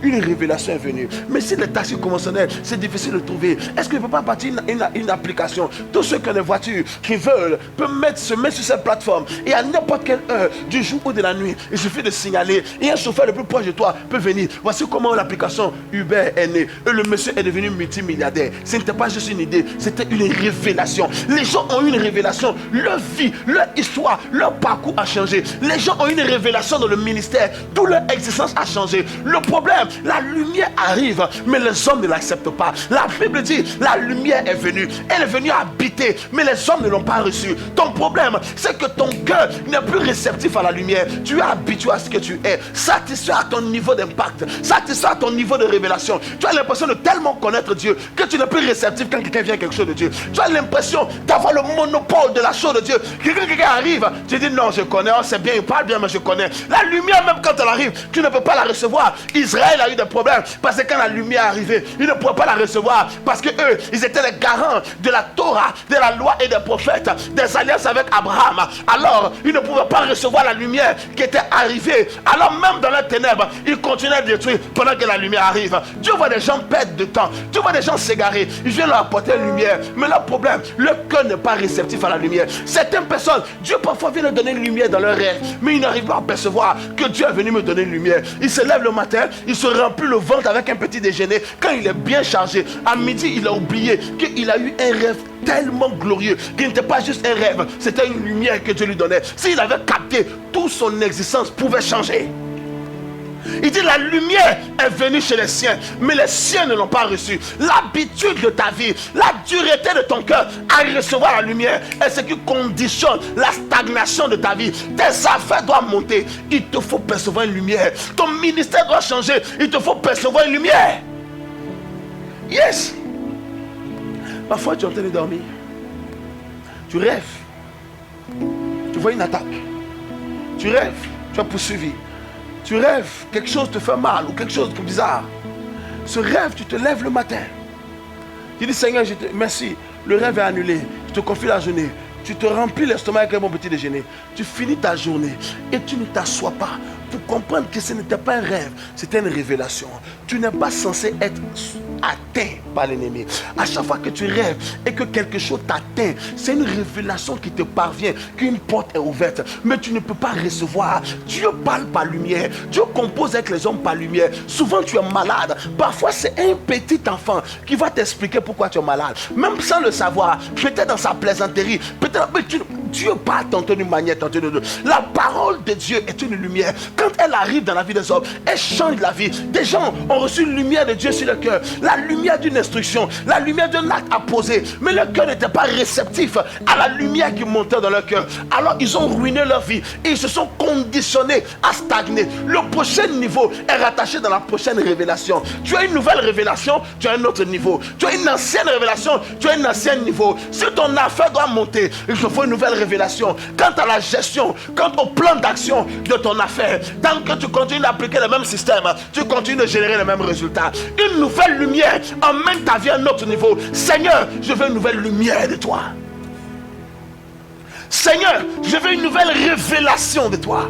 une révélation est venue. Mais si le taxi conventionnel, c'est difficile de trouver, est-ce qu'il ne peut pas partir une application? Tous ceux qui ont des voitures, qui veulent, peuvent se mettre sur cette plateforme, et à n'importe quelle heure du jour ou de la nuit, il suffit de signaler, et un chauffeur le plus proche de toi peut venir. Voici comment l'application Uber est née, et le monsieur est devenu multimilliardaire. Ce n'était pas juste une idée, c'était une révélation. Les gens ont eu une révélation, leur vie, leur histoire, leur parcours a changé. Les gens ont eu une révélation dans le ministère, toute leur existence a changé. Le problème, la lumière arrive, mais les hommes ne l'acceptent pas. La Bible dit, la lumière est venue, elle est venue habiter, mais les hommes ne l'ont pas reçue. Ton problème, c'est que ton cœur n'est plus réceptif à la lumière. Tu es habitué à ce que tu es, satisfait à ton niveau d'impact, satisfait à ton niveau de révélation. Tu as l'impression de tellement connaître Dieu que tu n'es plus réceptif quand quelqu'un vient quelque chose de Dieu. Tu as l'impression d'avoir le monopole de la chose de Dieu. Quelqu'un arrive, tu dis non, je connais, oh, c'est bien, il parle bien, mais je connais. La lumière, même quand elle arrive, tu ne peux pas la recevoir. Israël a eu des problèmes parce que quand la lumière est arrivée, ils ne pouvaient pas la recevoir parce que eux, ils étaient les garants de la Torah, de la loi et des prophètes, des alliances avec Abraham. Alors, ils ne pouvaient pas recevoir la lumière qui était arrivée. Alors, même dans les ténèbres, ils continuaient à détruire pendant que la lumière arrive. Dieu voit des gens perdre de temps. Dieu voit des gens s'égarer. Il vient leur apporter la lumière. Mais leur problème, leur cœur n'est pas réceptif à la lumière. Certaines personnes, Dieu parfois vient leur donner une lumière dans leur rêve, mais ils n'arrivent pas à percevoir que Dieu est venu me donner une lumière. Il se lève le matin, il se remplit le ventre avec un petit déjeuner. Quand il est bien chargé, à midi, il a oublié qu'il a eu un rêve tellement glorieux, qu'il n'était pas juste un rêve, c'était une lumière que Dieu lui donnait. S'il avait capté, toute son existence pouvait changer. Il dit la lumière est venue chez les siens, mais les siens ne l'ont pas reçue. L'habitude de ta vie, la dureté de ton cœur à recevoir la lumière est ce qui conditionne la stagnation de ta vie. Tes affaires doivent monter, il te faut percevoir une lumière. Ton ministère doit changer, il te faut percevoir une lumière. Yes. Parfois tu es en train de dormir, tu rêves, tu vois une attaque, tu rêves, tu es poursuivi. Tu rêves, quelque chose te fait mal ou quelque chose de bizarre. Ce rêve, tu te lèves le matin. Tu dis Seigneur, merci, le rêve est annulé. Je te confie la journée. Tu te remplis l'estomac avec un bon petit déjeuner. Tu finis ta journée et tu ne t'assois pas pour comprendre que ce n'était pas un rêve, c'était une révélation. Tu n'es pas censé être atteint par l'ennemi. À chaque fois que tu rêves et que quelque chose t'atteint, c'est une révélation qui te parvient, qu'une porte est ouverte, mais tu ne peux pas recevoir. Dieu parle par lumière, Dieu compose avec les hommes par lumière. Souvent tu es malade, parfois c'est un petit enfant qui va t'expliquer pourquoi tu es malade, même sans le savoir, peut-être dans sa plaisanterie, peut-être, mais Dieu parle tantôt d'une manière, tantôt d'une autre. La parole de Dieu est une lumière. Quand elle arrive dans la vie des hommes, elle change la vie. Des gens ont reçu une lumière de Dieu sur le cœur, la lumière d'une instruction, la lumière d'un acte à poser, mais leur cœur n'était pas réceptif à la lumière qui montait dans leur cœur. Alors ils ont ruiné leur vie et ils se sont conditionné à stagner. Le prochain niveau est rattaché dans la prochaine révélation. Tu as une nouvelle révélation, tu as un autre niveau. Tu as une ancienne révélation, tu as un ancien niveau. Si ton affaire doit monter, il te faut une nouvelle révélation. Quant à la gestion, quant au plan d'action de ton affaire, tant que tu continues d'appliquer le même système, tu continues de générer les mêmes résultats. Une nouvelle lumière emmène ta vie à un autre niveau. Seigneur, je veux une nouvelle lumière de toi. Seigneur, je veux une nouvelle révélation de toi.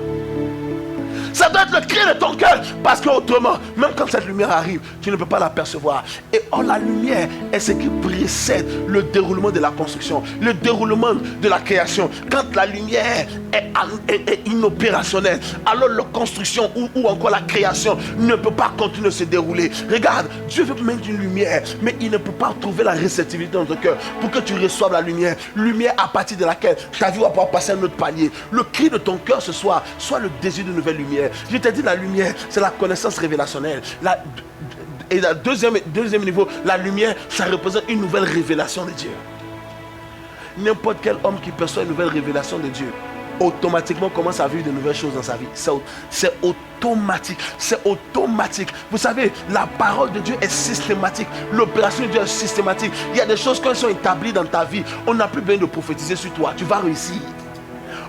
Ça doit être le cri de ton cœur, parce qu'autrement, même quand cette lumière arrive, tu ne peux pas l'apercevoir. Et la lumière est ce qui précède le déroulement de la construction, le déroulement de la création. Quand la lumière est inopérationnelle, alors la construction ou encore la création ne peut pas continuer de se dérouler. Regarde, Dieu veut mettre une lumière, mais il ne peut pas trouver la réceptivité dans ton cœur pour que tu reçoives la lumière. Lumière à partir de laquelle ta vie va pouvoir passer à un autre palier. Le cri de ton cœur ce soir, soit le désir d'une nouvelle lumière. Je t'ai dit, la lumière, c'est la connaissance révélationnelle. Et le deuxième niveau, la lumière, ça représente une nouvelle révélation de Dieu. N'importe quel homme qui perçoit une nouvelle révélation de Dieu, automatiquement commence à vivre de nouvelles choses dans sa vie. C'est automatique. C'est automatique. Vous savez, la parole de Dieu est systématique. L'opération de Dieu est systématique. Il y a des choses qui sont établies dans ta vie. On n'a plus besoin de prophétiser sur toi. Tu vas réussir.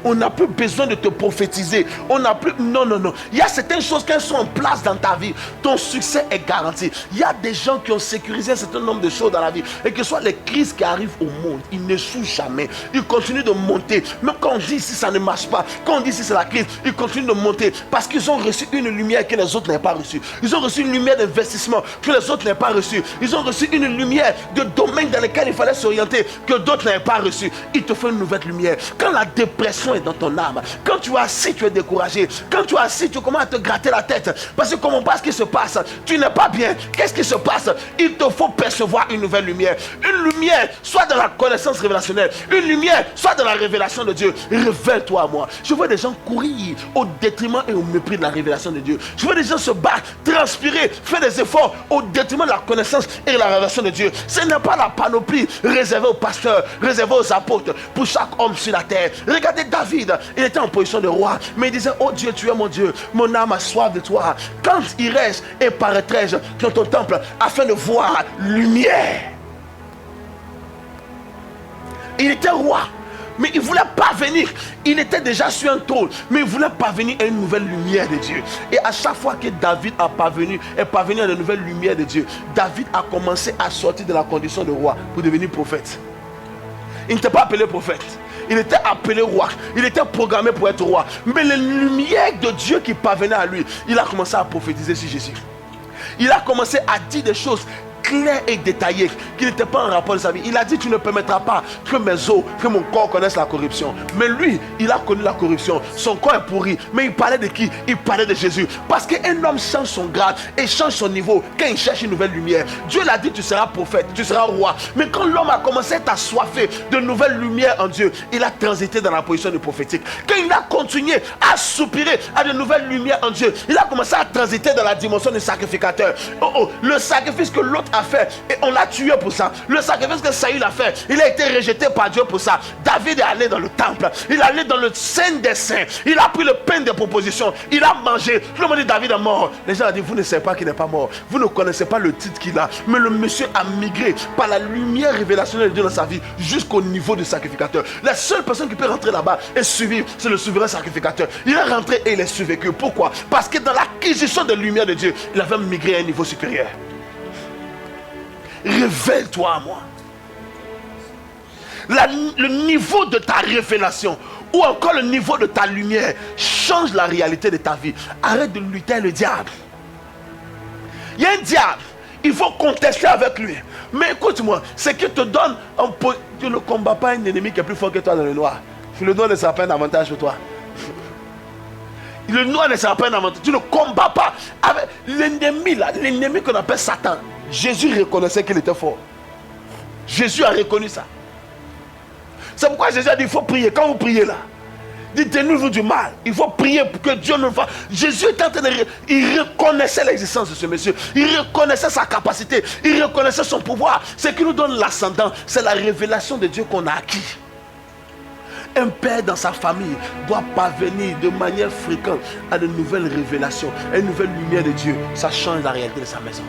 On n'a plus besoin de te prophétiser. On n'a plus... Non. Il y a certaines choses qui sont en place dans ta vie. Ton succès est garanti. Il y a des gens qui ont sécurisé un certain nombre de choses dans la vie. Et que ce soit les crises qui arrivent au monde, ils n'échouent jamais. Ils continuent de monter. Même quand on dit ici ça ne marche pas, quand on dit ici c'est la crise, ils continuent de monter. Parce qu'ils ont reçu une lumière que les autres n'ont pas reçue. Ils ont reçu une lumière d'investissement que les autres n'ont pas reçue. Ils ont reçu une lumière de domaine dans lequel il fallait s'orienter que d'autres n'avaient pas reçu. Il te faut une nouvelle lumière. Quand la dépression est dans ton âme, quand tu es assis, tu es découragé. Quand tu es assis, tu commences à te gratter la tête parce que comment pas ce qui se passe, tu n'es pas bien. Qu'est-ce qui se passe? Il te faut percevoir une nouvelle lumière. Une lumière, soit dans la connaissance révélationnelle, une lumière, soit dans la révélation de Dieu. Révèle-toi à moi. Je vois des gens courir au détriment et au mépris de la révélation de Dieu. Je vois des gens se battre, transpirer, faire des efforts au détriment de la connaissance et de la révélation de Dieu. Ce n'est pas la panoplie réservée aux pasteurs, réservée aux apôtres, pour chaque homme sur la terre. Regardez David, il était en position de roi, mais il disait: oh Dieu, tu es mon Dieu, mon âme a soif de toi. Quand irai-je et paraîtrai-je dans ton temple afin de voir lumière? Il était roi, mais il ne voulait pas venir. Il était déjà sur un trône, mais il voulait parvenir à une nouvelle lumière de Dieu. Et à chaque fois que David est parvenu à une nouvelle lumière de Dieu, David a commencé à sortir de la condition de roi pour devenir prophète. Il n'était pas appelé prophète. Il était appelé roi. Il était programmé pour être roi. Mais les lumières de Dieu qui parvenaient à lui, il a commencé à prophétiser sur Jésus. Il a commencé à dire des choses claires et détaillées qui n'étaient pas en rapport de sa vie. Il a dit: tu ne permettras pas que mes os, que mon corps connaissent la corruption. Mais lui, il a connu la corruption. Son corps est pourri. Mais il parlait de qui? Il parlait de Jésus. Parce qu'un homme change son grade et change son niveau quand il cherche une nouvelle lumière. Dieu l'a dit: tu seras prophète, tu seras roi. Mais quand l'homme a commencé à être assoiffé de nouvelles lumières en Dieu, il a transité dans la position du prophétique. Quand il a continué à soupirer à de nouvelles lumières en Dieu, il a commencé à transiter dans la dimension du sacrificateur. Le sacrifice que l'autre a fait, et on l'a tué pour ça. Le sacrifice que Saül a fait, il a été rejeté par Dieu pour ça. David est allé dans le temple, il est allé dans le Saint des Saints, il a pris le pain des propositions, il a mangé. Tout le monde dit: David est mort. Les gens ont dit: vous ne savez pas qu'il n'est pas mort, vous ne connaissez pas le titre qu'il a. Mais le monsieur a migré par la lumière révélationnelle de Dieu dans sa vie jusqu'au niveau du sacrificateur. La seule personne qui peut rentrer là-bas et survivre, c'est le souverain sacrificateur. Il est rentré et il est survécu. Pourquoi? Parce que dans l'acquisition de lumière de Dieu, il avait migré à un niveau supérieur. Révèle-toi à moi. Le niveau de ta révélation ou encore le niveau de ta lumière change la réalité de ta vie. Arrête de lutter avec le diable. Il y a un diable, il faut contester avec lui. Mais écoute-moi, ce qui te donne tu ne combats pas un ennemi qui est plus fort que toi dans le noir. Le noir ne sera pas un avantage pour toi. Le noir ne sera pas un avantage. Tu ne combats pas avec l'ennemi là, l'ennemi qu'on appelle Satan. Jésus reconnaissait qu'il était fort. Jésus a reconnu ça. C'est pourquoi Jésus a dit: il faut prier. Quand vous priez là, dites-nous du mal. Il faut prier pour que Dieu ne fasse. Jésus était en train de... Il reconnaissait l'existence de ce monsieur. Il reconnaissait sa capacité. Il reconnaissait son pouvoir. Ce qui nous donne l'ascendant, c'est la révélation de Dieu qu'on a acquis. Un père dans sa famille doit parvenir de manière fréquente à de nouvelles révélations, à une nouvelle lumière de Dieu. Ça change la réalité de sa maison.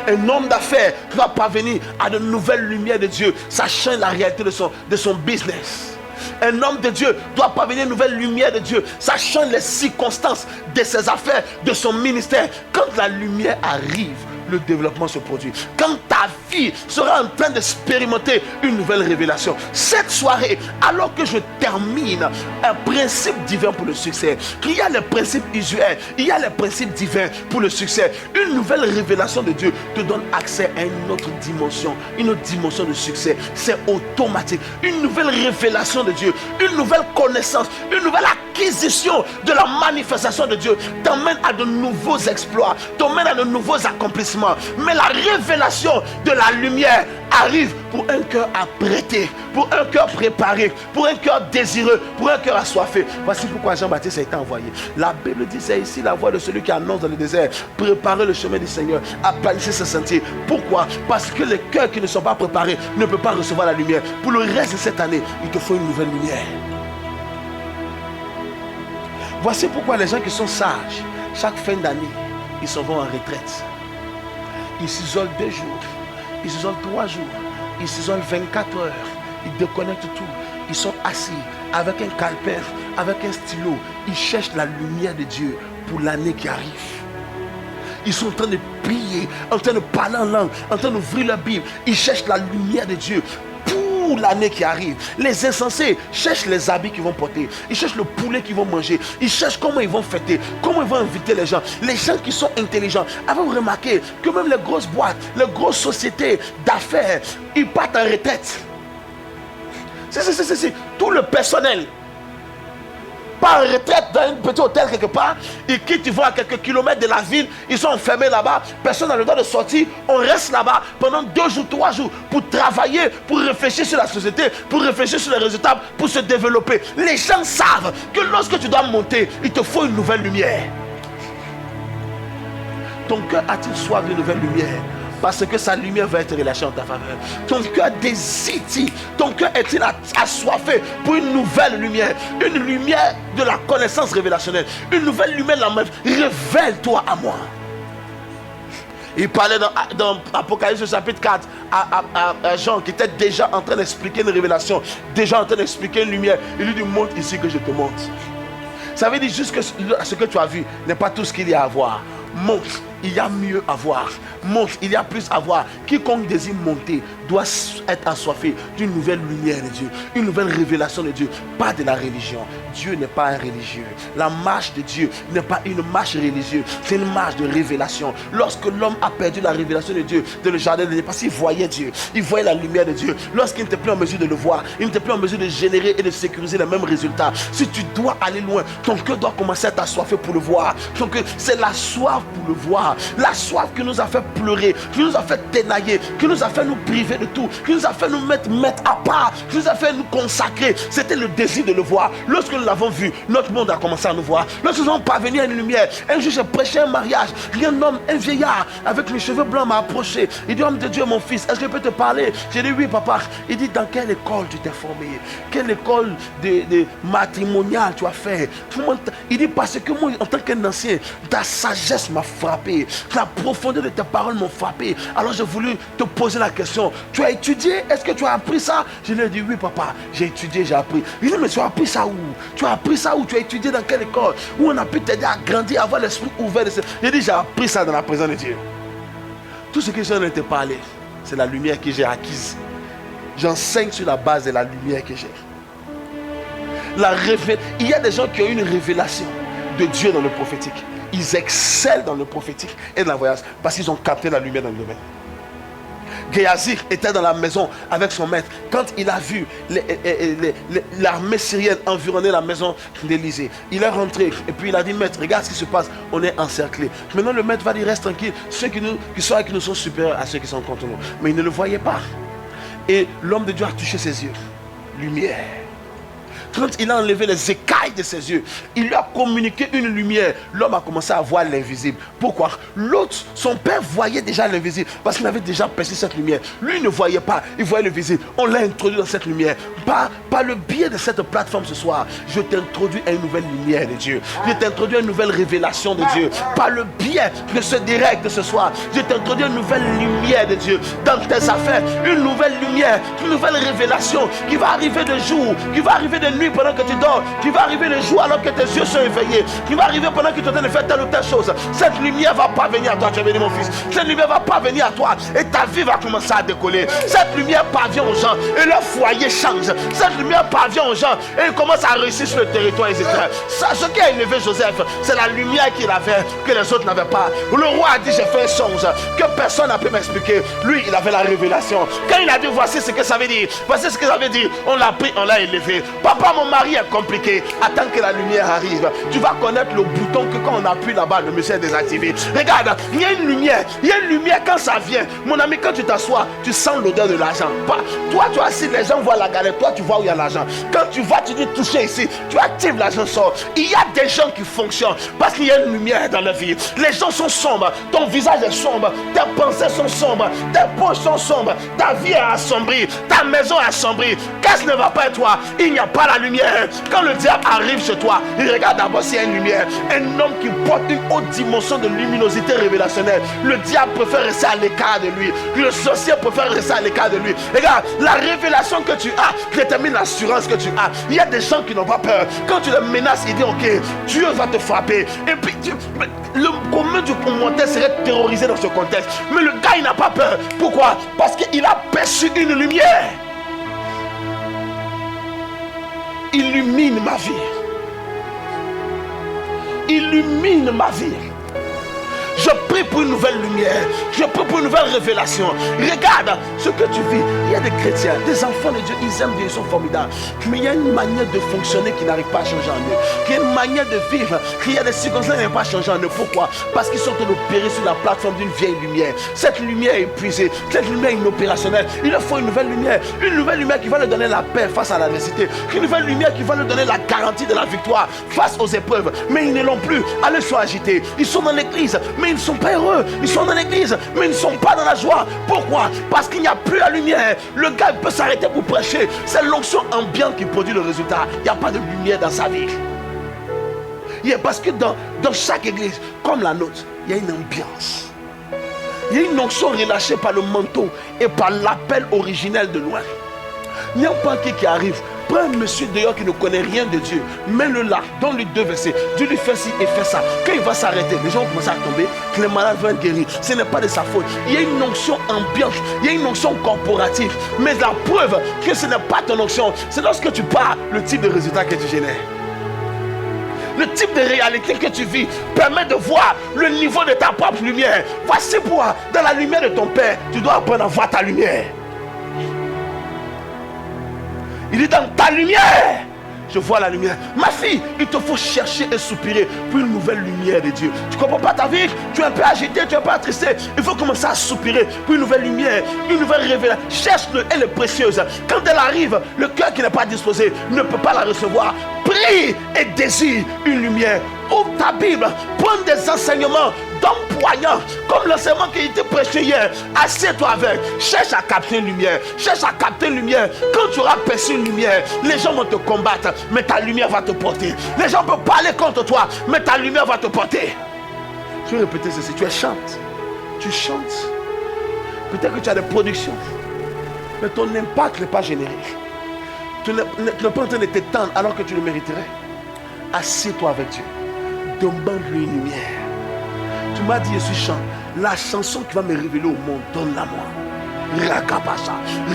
Un homme d'affaires doit parvenir à de nouvelles lumières de Dieu. Ça change la réalité de son business. Un homme de Dieu doit parvenir à une nouvelle lumière de Dieu. Ça change les circonstances de ses affaires, de son ministère. Quand la lumière arrive, le développement se produit. Quand ta vie sera en train d'expérimenter une nouvelle révélation. Cette soirée, alors que je termine un principe divin pour le succès, qu'il y a les principes usuels, il y a les principes divins pour le succès. Une nouvelle révélation de Dieu te donne accès à une autre dimension de succès. C'est automatique. Une nouvelle révélation de Dieu, une nouvelle connaissance, une nouvelle acquisition de la manifestation de Dieu t'emmène à de nouveaux exploits, t'emmène à de nouveaux accomplissements. Mais la révélation de la lumière arrive pour un cœur apprêté, pour un cœur préparé, pour un cœur désireux, pour un cœur assoiffé. Voici pourquoi Jean-Baptiste a été envoyé. La Bible dit, c'est ici la voix de celui qui annonce dans le désert: préparez le chemin du Seigneur, aplanissez ce sentier. Pourquoi? Parce que les cœurs qui ne sont pas préparés ne peuvent pas recevoir la lumière. Pour le reste de cette année, il te faut une nouvelle lumière. Voici pourquoi les gens qui sont sages, chaque fin d'année, ils s'en vont en retraite. Ils s'isolent 2 jours, ils s'isolent 3 jours, ils s'isolent 24 heures, ils déconnectent tout. Ils sont assis avec un calepin, avec un stylo. Ils cherchent la lumière de Dieu pour l'année qui arrive. Ils sont en train de prier, en train de parler en langue, en train d'ouvrir la Bible. Ils cherchent la lumière de Dieu pour l'année qui arrive. Les insensés cherchent les habits qu'ils vont porter. Ils cherchent le poulet qu'ils vont manger. Ils cherchent comment ils vont fêter, comment ils vont inviter les gens. Les gens qui sont intelligents, avez-vous remarqué que même les grosses boîtes, les grosses sociétés d'affaires, ils partent en retraite. C'est tout le personnel part en retraite dans un petit hôtel quelque part. Ils quittent, ils vont à quelques kilomètres de la ville. Ils sont enfermés là-bas. Personne n'a le droit de sortir. On reste là-bas pendant 2 jours, 3 jours pour travailler, pour réfléchir sur la société, pour réfléchir sur les résultats, pour se développer. Les gens savent que lorsque tu dois monter, il te faut une nouvelle lumière. Ton cœur a-t-il soif de nouvelle lumière? Parce que sa lumière va être relâchée en ta faveur. Ton cœur désire-t-il? Ton cœur est-il assoiffé pour une nouvelle lumière? Une lumière de la connaissance révélationnelle. Une nouvelle lumière de la main. Révèle-toi à moi. Il parlait dans Apocalypse chapitre 4 à Jean qui était déjà en train d'expliquer une révélation. Déjà en train d'expliquer une lumière. Il lui dit: montre ici que je te montre. Ça veut dire juste que ce que tu as vu n'est pas tout ce qu'il y a à voir. Montre, il y a mieux à voir. Montre, il y a plus à voir. Quiconque désire monter doit être assoiffé d'une nouvelle lumière de Dieu, une nouvelle révélation de Dieu, pas de la religion. Dieu n'est pas un religieux. La marche de Dieu n'est pas une marche religieuse, c'est une marche de révélation. Lorsque l'homme a perdu la révélation de Dieu dans le jardin de Dieu, parce qu'il voyait Dieu, il voyait la lumière de Dieu. Lorsqu'il n'était plus en mesure de le voir, il n'était plus en mesure de générer et de sécuriser les mêmes résultats. Si tu dois aller loin, ton cœur doit commencer à t'assoiffer pour le voir. Donc c'est la soif pour le voir, la soif qui nous a fait pleurer, qui nous a fait ténailler, qui nous a fait nous priver de tout, qui nous a fait nous mettre à part, qui nous a fait nous consacrer. C'était le désir de le voir. Lorsque nous l'avons vu, notre monde a commencé à nous voir. Lorsque nous sommes parvenus à une lumière, un jour j'ai prêché un mariage, un homme, un vieillard avec les cheveux blancs m'a approché. Il dit: homme de Dieu, mon fils, est-ce que je peux te parler? J'ai dit: oui papa. Il dit: dans quelle école tu t'es formé? Quelle école de matrimoniale tu as fait? Il dit: parce que moi en tant qu'un ancien, ta sagesse m'a frappé, la profondeur de tes paroles m'ont frappé. Alors j'ai voulu te poser la question: tu as étudié? Est-ce que tu as appris ça? Je lui ai dit: oui papa, j'ai étudié, j'ai appris. Il dit: mais tu as appris ça où? Tu as appris ça où? Tu as étudié dans quelle école? Où on a pu t'aider à grandir, à avoir l'esprit ouvert? J'ai dit: j'ai appris ça dans la présence de Dieu. Tout ce que je viens de te parler, c'est la lumière que j'ai acquise. J'enseigne sur la base de la lumière que j'ai. Il y a des gens qui ont une révélation de Dieu dans le prophétique. Ils excellent dans le prophétique et dans la voyage parce qu'ils ont capté la lumière dans le domaine. Géasi était dans la maison avec son maître. Quand il a vu l'armée syrienne environner la maison d'Élysée, il est rentré et puis il a dit: maître, regarde ce qui se passe, on est encerclé. Maintenant le maître va dire: reste tranquille, ceux qui sont avec nous sont supérieurs à ceux qui sont contre nous. Mais il ne le voyait pas. Et l'homme de Dieu a touché ses yeux. Lumière. Quand il a enlevé les écailles de ses yeux, il lui a communiqué une lumière. L'homme a commencé à voir l'invisible. Pourquoi? L'autre, son père voyait déjà l'invisible parce qu'il avait déjà perçu cette lumière. Lui ne voyait pas, il voyait le visible. On l'a introduit dans cette lumière. Par le biais de cette plateforme ce soir, je t'introduis à une nouvelle lumière de Dieu. Je t'introduis à une nouvelle révélation de Dieu. Par le biais de ce direct de ce soir, je t'introduis à une nouvelle lumière de Dieu dans tes affaires. Une nouvelle lumière, une nouvelle révélation qui va arriver de jour, qui va arriver de nuit pendant que tu dors, qui va arriver le jour alors que tes yeux sont éveillés, qui va arriver pendant que tu es en train de faire telle ou telle chose. Cette lumière va pas venir à toi, tu es venu mon fils. Cette lumière va pas venir à toi et ta vie va commencer à décoller. Cette lumière parvient aux gens et leur foyer change. Cette lumière parvient aux gens et ils commencent à réussir sur le territoire israélien. Ce qui a élevé Joseph, c'est la lumière qu'il avait que les autres n'avaient pas. Le roi a dit j'ai fait un songe que personne n'a pu m'expliquer. Lui il avait la révélation. Quand il a dit voici ce que ça veut dire, voici ce que ça veut dire, on l'a pris, on l'a élevé. Papa, mon mari est compliqué. Attends que la lumière arrive. Tu vas connaître le bouton que quand on appuie là-bas, le monsieur est désactivé. Regarde, il y a une lumière. Il y a une lumière quand ça vient. Mon ami, quand tu t'assois, tu sens l'odeur de l'argent. Toi, tu as assis, les gens voient la galette. Toi, tu vois où il y a l'argent. Quand tu vas, tu dis toucher ici. Tu actives, l'argent sort. Il y a des gens qui fonctionnent parce qu'il y a une lumière dans leur vie. Les gens sont sombres. Ton visage est sombre. Tes pensées sont sombres. Tes poches sont sombres. Ta vie est assombrie. Ta maison est assombrie. Qu'est-ce qui ne va pas être toi? Il n'y a pas la lumière. Quand le diable arrive chez toi, il regarde d'abord s'il y a une lumière. Un homme qui porte une haute dimension de luminosité révélationnelle, le diable préfère rester à l'écart de lui. Le sorcier préfère rester à l'écart de lui. Regarde, la révélation que tu as détermine l'assurance que tu as. Il y a des gens qui n'ont pas peur. Quand tu les menaces, ils disent ok, Dieu va te frapper. Et puis le commun du commentaire serait terrorisé dans ce contexte. Mais le gars il n'a pas peur. Pourquoi? Parce qu'il a perçu une lumière. Illumine ma vie. Illumine ma vie. Je prie pour une nouvelle lumière. Je prie pour une nouvelle révélation. Regarde ce que tu vis. Il y a des chrétiens, des enfants de Dieu, ils aiment Dieu, ils sont formidables. Mais il y a une manière de fonctionner qui n'arrive pas à changer en eux. Il y a une manière de vivre. Il y a des circonstances qui n'arrivent pas à changer en eux. Pourquoi? Parce qu'ils sont en train d'opérer sur la plateforme d'une vieille lumière. Cette lumière est épuisée. Cette lumière est inopérationnelle. Il leur faut une nouvelle lumière. Une nouvelle lumière qui va leur donner la paix face à l'adversité. Une nouvelle lumière qui va leur donner la garantie de la victoire face aux épreuves. Mais ils ne l'ont plus. Allez, soient agités. Ils sont dans l'église, mais ils ne sont pas heureux. Ils sont dans l'église, mais ils ne sont pas dans la joie. Pourquoi? Parce qu'il n'y a plus la lumière. Le gars peut s'arrêter pour prêcher. C'est l'onction ambiante qui produit le résultat. Il n'y a pas de lumière dans sa vie. Parce que dans chaque église, comme la nôtre, il y a une ambiance. Il y a une onction relâchée par le manteau et par l'appel originel de loin. Il y a un banquier qui arrive. Prends un monsieur dehors qui ne connaît rien de Dieu, mets-le là, donne-lui 2 versets. Dieu lui fait ci et fait ça. Quand il va s'arrêter, les gens vont commencer à tomber, que les malades vont être guéris. Ce n'est pas de sa faute. Il y a une onction ambiante, il y a une onction corporative. Mais la preuve que ce n'est pas ton onction, c'est lorsque tu pars, le type de résultat que tu génères. Le type de réalité que tu vis permet de voir le niveau de ta propre lumière. Voici pourquoi, dans la lumière de ton Père, tu dois apprendre à voir ta lumière. Il dit dans ta lumière, je vois la lumière. Ma fille, il te faut chercher et soupirer pour une nouvelle lumière de Dieu. Tu ne comprends pas ta vie? Tu es un peu agité, tu es un peu attristé. Il faut commencer à soupirer pour une nouvelle lumière, une nouvelle révélation. Cherche-le, elle est précieuse. Quand elle arrive, le cœur qui n'est pas disposé ne peut pas la recevoir. Prie et désire une lumière. Ouvre ta Bible, prends des enseignements d'hommes poignants, comme l'enseignement qui a été prêché hier. Assieds-toi avec, cherche à capter une lumière. Cherche à capter une lumière. Quand tu auras perçu une lumière, les gens vont te combattre, mais ta lumière va te porter. Les gens peuvent parler contre toi, mais ta lumière va te porter. Je vais répéter ceci, tu chantes. Tu chantes. Peut-être que tu as des productions, mais ton impact n'est pas générique. Tu n'es pas en train de t'étendre alors que tu le mériterais. Assieds-toi avec Dieu. Demande-lui une lumière. Tu m'as dit, je suis chant. La chanson qui va me révéler au monde, donne-la moi. Rakabasa,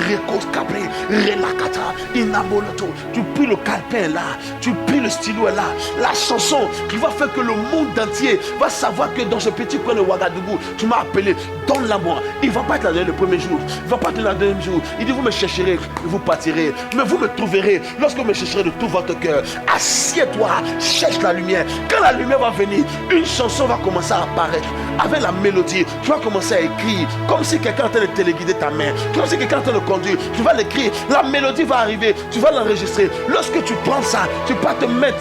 Rekos Capri, Relakata, Inaboloto. Tu pries le calpin là. tu pries, le stylo est là. La chanson qui va faire que le monde entier va savoir que dans ce petit coin de Ouagadougou, tu m'as appelé, donne-la moi. Il ne va pas être là le premier jour, il ne va pas être là le deuxième jour. Il dit, vous me chercherez et vous partirez, mais vous me trouverez lorsque vous me chercherez de tout votre cœur. Assieds-toi, cherche la lumière. Quand la lumière va venir, une chanson va commencer à apparaître. Avec la mélodie, tu vas commencer à écrire comme si quelqu'un est en train de téléguider ta main, comme si quelqu'un est en train de conduire. Tu vas l'écrire, la mélodie va arriver, tu vas l'enregistrer. Lorsque tu prends ça, tu vas te mettre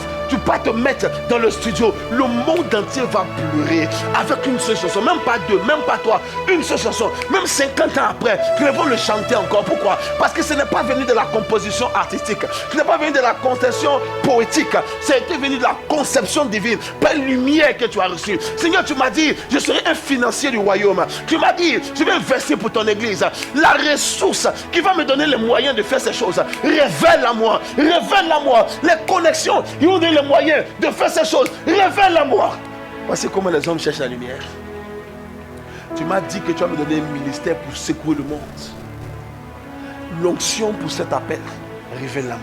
dans le studio. Le monde entier va pleurer avec une seule chanson, même pas deux, même pas trois, une seule chanson. Même 50 ans après, ils vont le chanter encore. Pourquoi? Parce que ce n'est pas venu de la composition artistique, ce n'est pas venu de la conception poétique, c'est venu de la conception divine, par la lumière que tu as reçue. Seigneur, tu m'as dit, je serai un financier du royaume. Tu m'as dit, je vais investir pour ton église. La ressource qui va me donner les moyens de faire ces choses, révèle-la-moi, révèle-la-moi. Les connexions, ils vont donner les moyens de faire ces choses, révèle-la-moi. Voici comment les hommes cherchent la lumière. Tu m'as dit que tu vas me donner un ministère pour secouer le monde. L'onction pour cet appel, révèle-la-moi.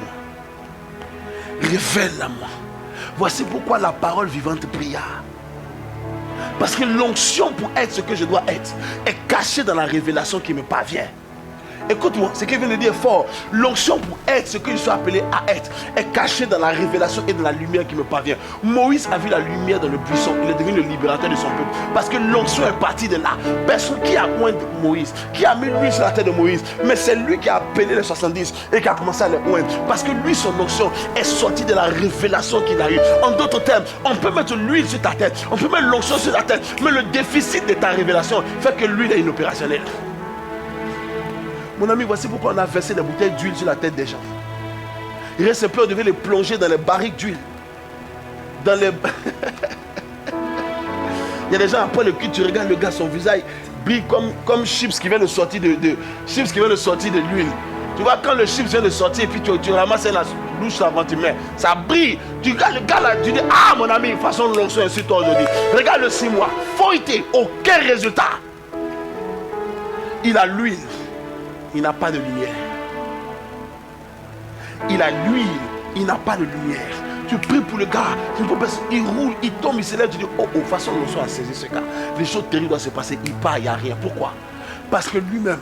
Révèle-la-moi. Voici pourquoi la parole vivante pria. Parce que l'onction pour être ce que je dois être est cachée dans la révélation qui me parvient. Écoute-moi, ce qu'il vient de dire est fort. L'onction pour être ce que je suis appelé à être est cachée dans la révélation et dans la lumière qui me parvient. Moïse a vu la lumière dans le buisson. Il est devenu le libérateur de son peuple. Parce que l'onction est partie de là. Personne qui a oint Moïse, qui a mis l'huile sur la tête de Moïse, mais c'est lui qui a appelé les 70 et qui a commencé à les oindre. Parce que lui, son onction est sortie de la révélation qu'il a eue. En d'autres termes, on peut mettre l'huile sur ta tête, on peut mettre l'onction sur ta tête, mais le déficit de ta révélation fait que l'huile est inopérationnelle. Mon ami, voici pourquoi on a versé des bouteilles d'huile sur la tête des gens. Il reste peu, on devait les plonger dans les barriques d'huile. Dans les... Il y a des gens, après le culte, tu regardes le gars, son visage brille comme chips qui vient de sortir de l'huile. Tu vois, quand le chips vient de sortir, et puis tu ramasses la louche avant tu mets, ça brille. Tu regardes le gars là, tu dis, ah mon ami, façon l'onction ainsi toi aujourd'hui. Regarde le 6 mois, feuilleté, aucun résultat. Il a l'huile. Il n'a pas de lumière. Il a l'huile, il n'a pas de lumière. Tu pries pour le gars, il roule, il tombe, il se lève, tu dis, oh, façon l'onction a saisi ce gars. Les choses terribles doivent se passer, il part, il n'y a rien. Pourquoi? Parce que lui-même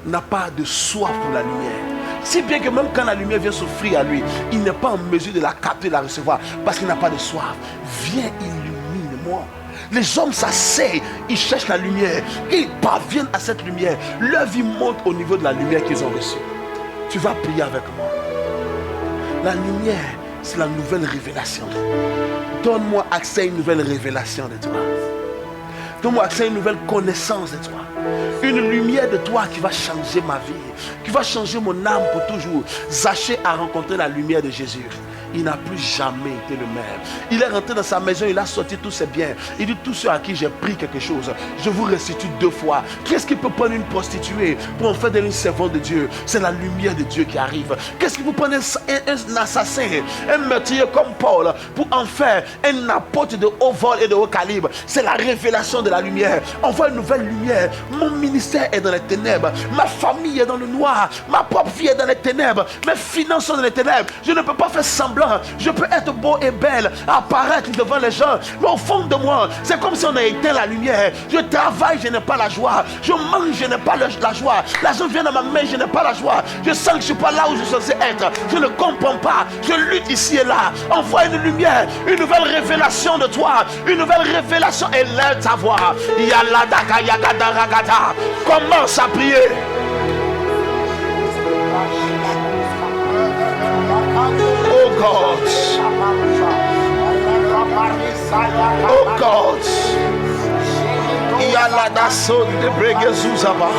n'a pas de soif pour la lumière. Si bien que même quand la lumière vient s'offrir à lui, il n'est pas en mesure de la capter, de la recevoir, parce qu'il n'a pas de soif. Viens, illumine-moi. Les hommes s'asseyent, ils cherchent la lumière, ils parviennent à cette lumière. Leur vie monte au niveau de la lumière qu'ils ont reçue. Tu vas prier avec moi. La lumière, c'est la nouvelle révélation. Donne-moi accès à une nouvelle révélation de toi. Donne-moi accès à une nouvelle connaissance de toi. Une lumière de toi qui va changer ma vie, qui va changer mon âme pour toujours. Zachée a rencontré la lumière de Jésus. Il n'a plus jamais été le même. Il est rentré dans sa maison, il a sorti tous ses biens. Il dit, tous ceux à qui j'ai pris quelque chose, je vous restitue 2 fois. Qu'est-ce qui peut prendre une prostituée pour en faire d'elle une servante de Dieu? C'est la lumière de Dieu qui arrive. Qu'est-ce qui peut prendre un assassin, un meurtrier comme Paul, pour en faire un apôtre de haut vol et de haut calibre? C'est la révélation de la lumière. On voit une nouvelle lumière. Mon ministère est dans les ténèbres. Ma famille est dans le noir. Ma propre vie est dans les ténèbres. Mes finances sont dans les ténèbres. Je ne peux pas faire semblant. Je peux être beau et belle, apparaître devant les gens, mais au fond de moi, c'est comme si on a éteint la lumière. Je travaille, je n'ai pas la joie. Je mange, je n'ai pas la joie. L'argent vient dans ma main, je n'ai pas la joie. Je sens que je ne suis pas là où je suis censé être. Je ne comprends pas. Je lutte ici et là. Envoie une lumière, une nouvelle révélation de toi, une nouvelle révélation. Et lève ta voix. Commence à prier. Oh God. Oh God. Yalada son de Bregezuzaba.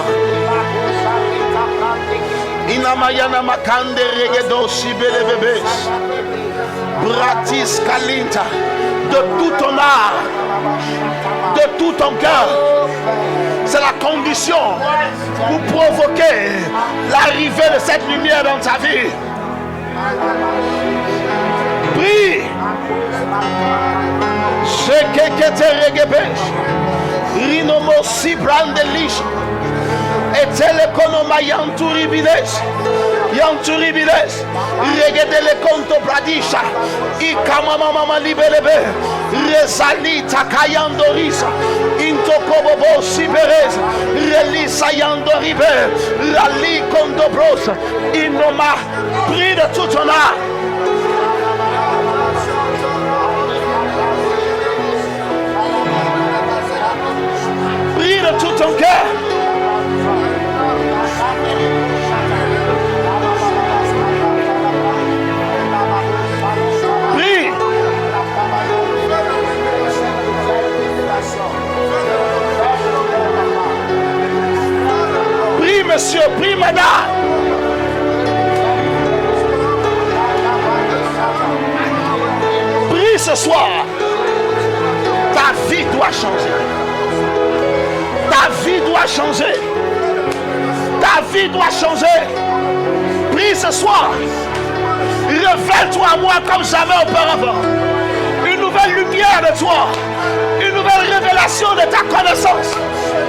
Inamayana makande regedo sibelebebe. Bratis kalinta. De tout ton âme, de tout ton cœur. C'est la condition pour provoquer l'arrivée de cette lumière dans ta vie. Prie. Shekekete regebesh. Rinomo si brandelish. Et telekonomayanturi bidesh. Yanturibiles, Regedele Conto Bradisha, Ikamama Libelebe, Rezalita Kayandorisa, Intokobobo Siberez, Relisa Yandoribe, Rali Condobros, Inoma, prie de tout ton âme. Prie de tout ton cœur. Prie. Prie, monsieur, prie, madame. Prie ce soir. Ta vie doit changer. Ta vie doit changer. Ta vie doit changer. Prie ce soir. Révèle-toi à moi comme jamais auparavant. Une nouvelle lumière de toi. Une nouvelle révélation de ta connaissance.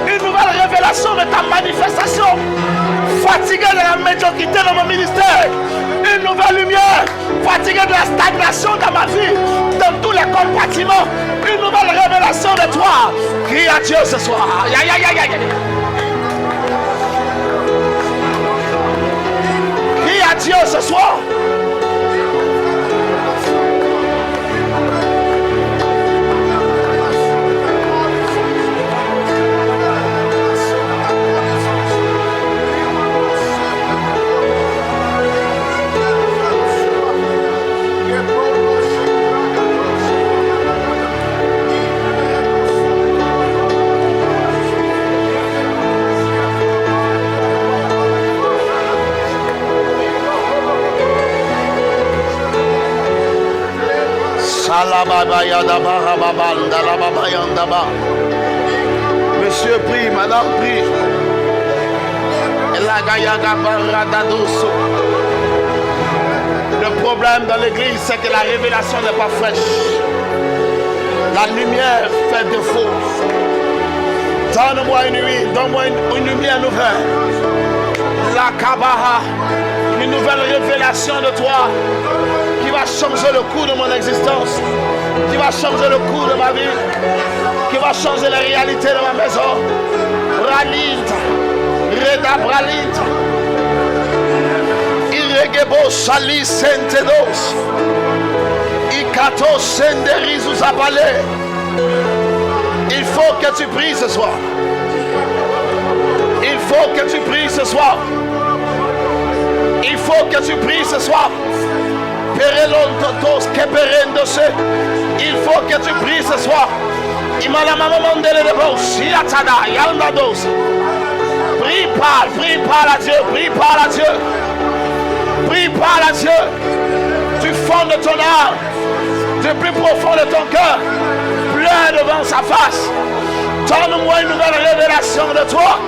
Une nouvelle révélation de ta manifestation. Fatigué de la médiocrité dans mon ministère. Une nouvelle lumière. Fatigué de la stagnation dans ma vie. Dans tous les compartiments. Une nouvelle révélation de toi. Crie à Dieu ce soir. Aïe, aïe, aïe, aïe, aïe. Crie à Dieu ce soir. Monsieur prie, madame prie. Le problème dans l'église, c'est que la révélation n'est pas fraîche. La lumière fait défaut. Donne-moi une nuit, donne-moi une lumière nouvelle. La kabaha, une nouvelle révélation de toi qui va changer le cours de mon existence, qui va changer le cours de ma vie, qui va changer la réalité de ma maison. Ralint, Reda Bralint, Irregebo Sali Sentedos, Ikato Senderizus Abale. Il faut que tu pries ce soir. Il faut que tu pries ce soir. Il faut que tu pries ce soir. Il faut que tu pries ce soir. Prie, parle à Dieu, prie, parle à Dieu. Prie, parle à Dieu. Du fond de ton âme, du plus profond de ton cœur, pleure devant sa face. Donne-moi une nouvelle révélation de toi.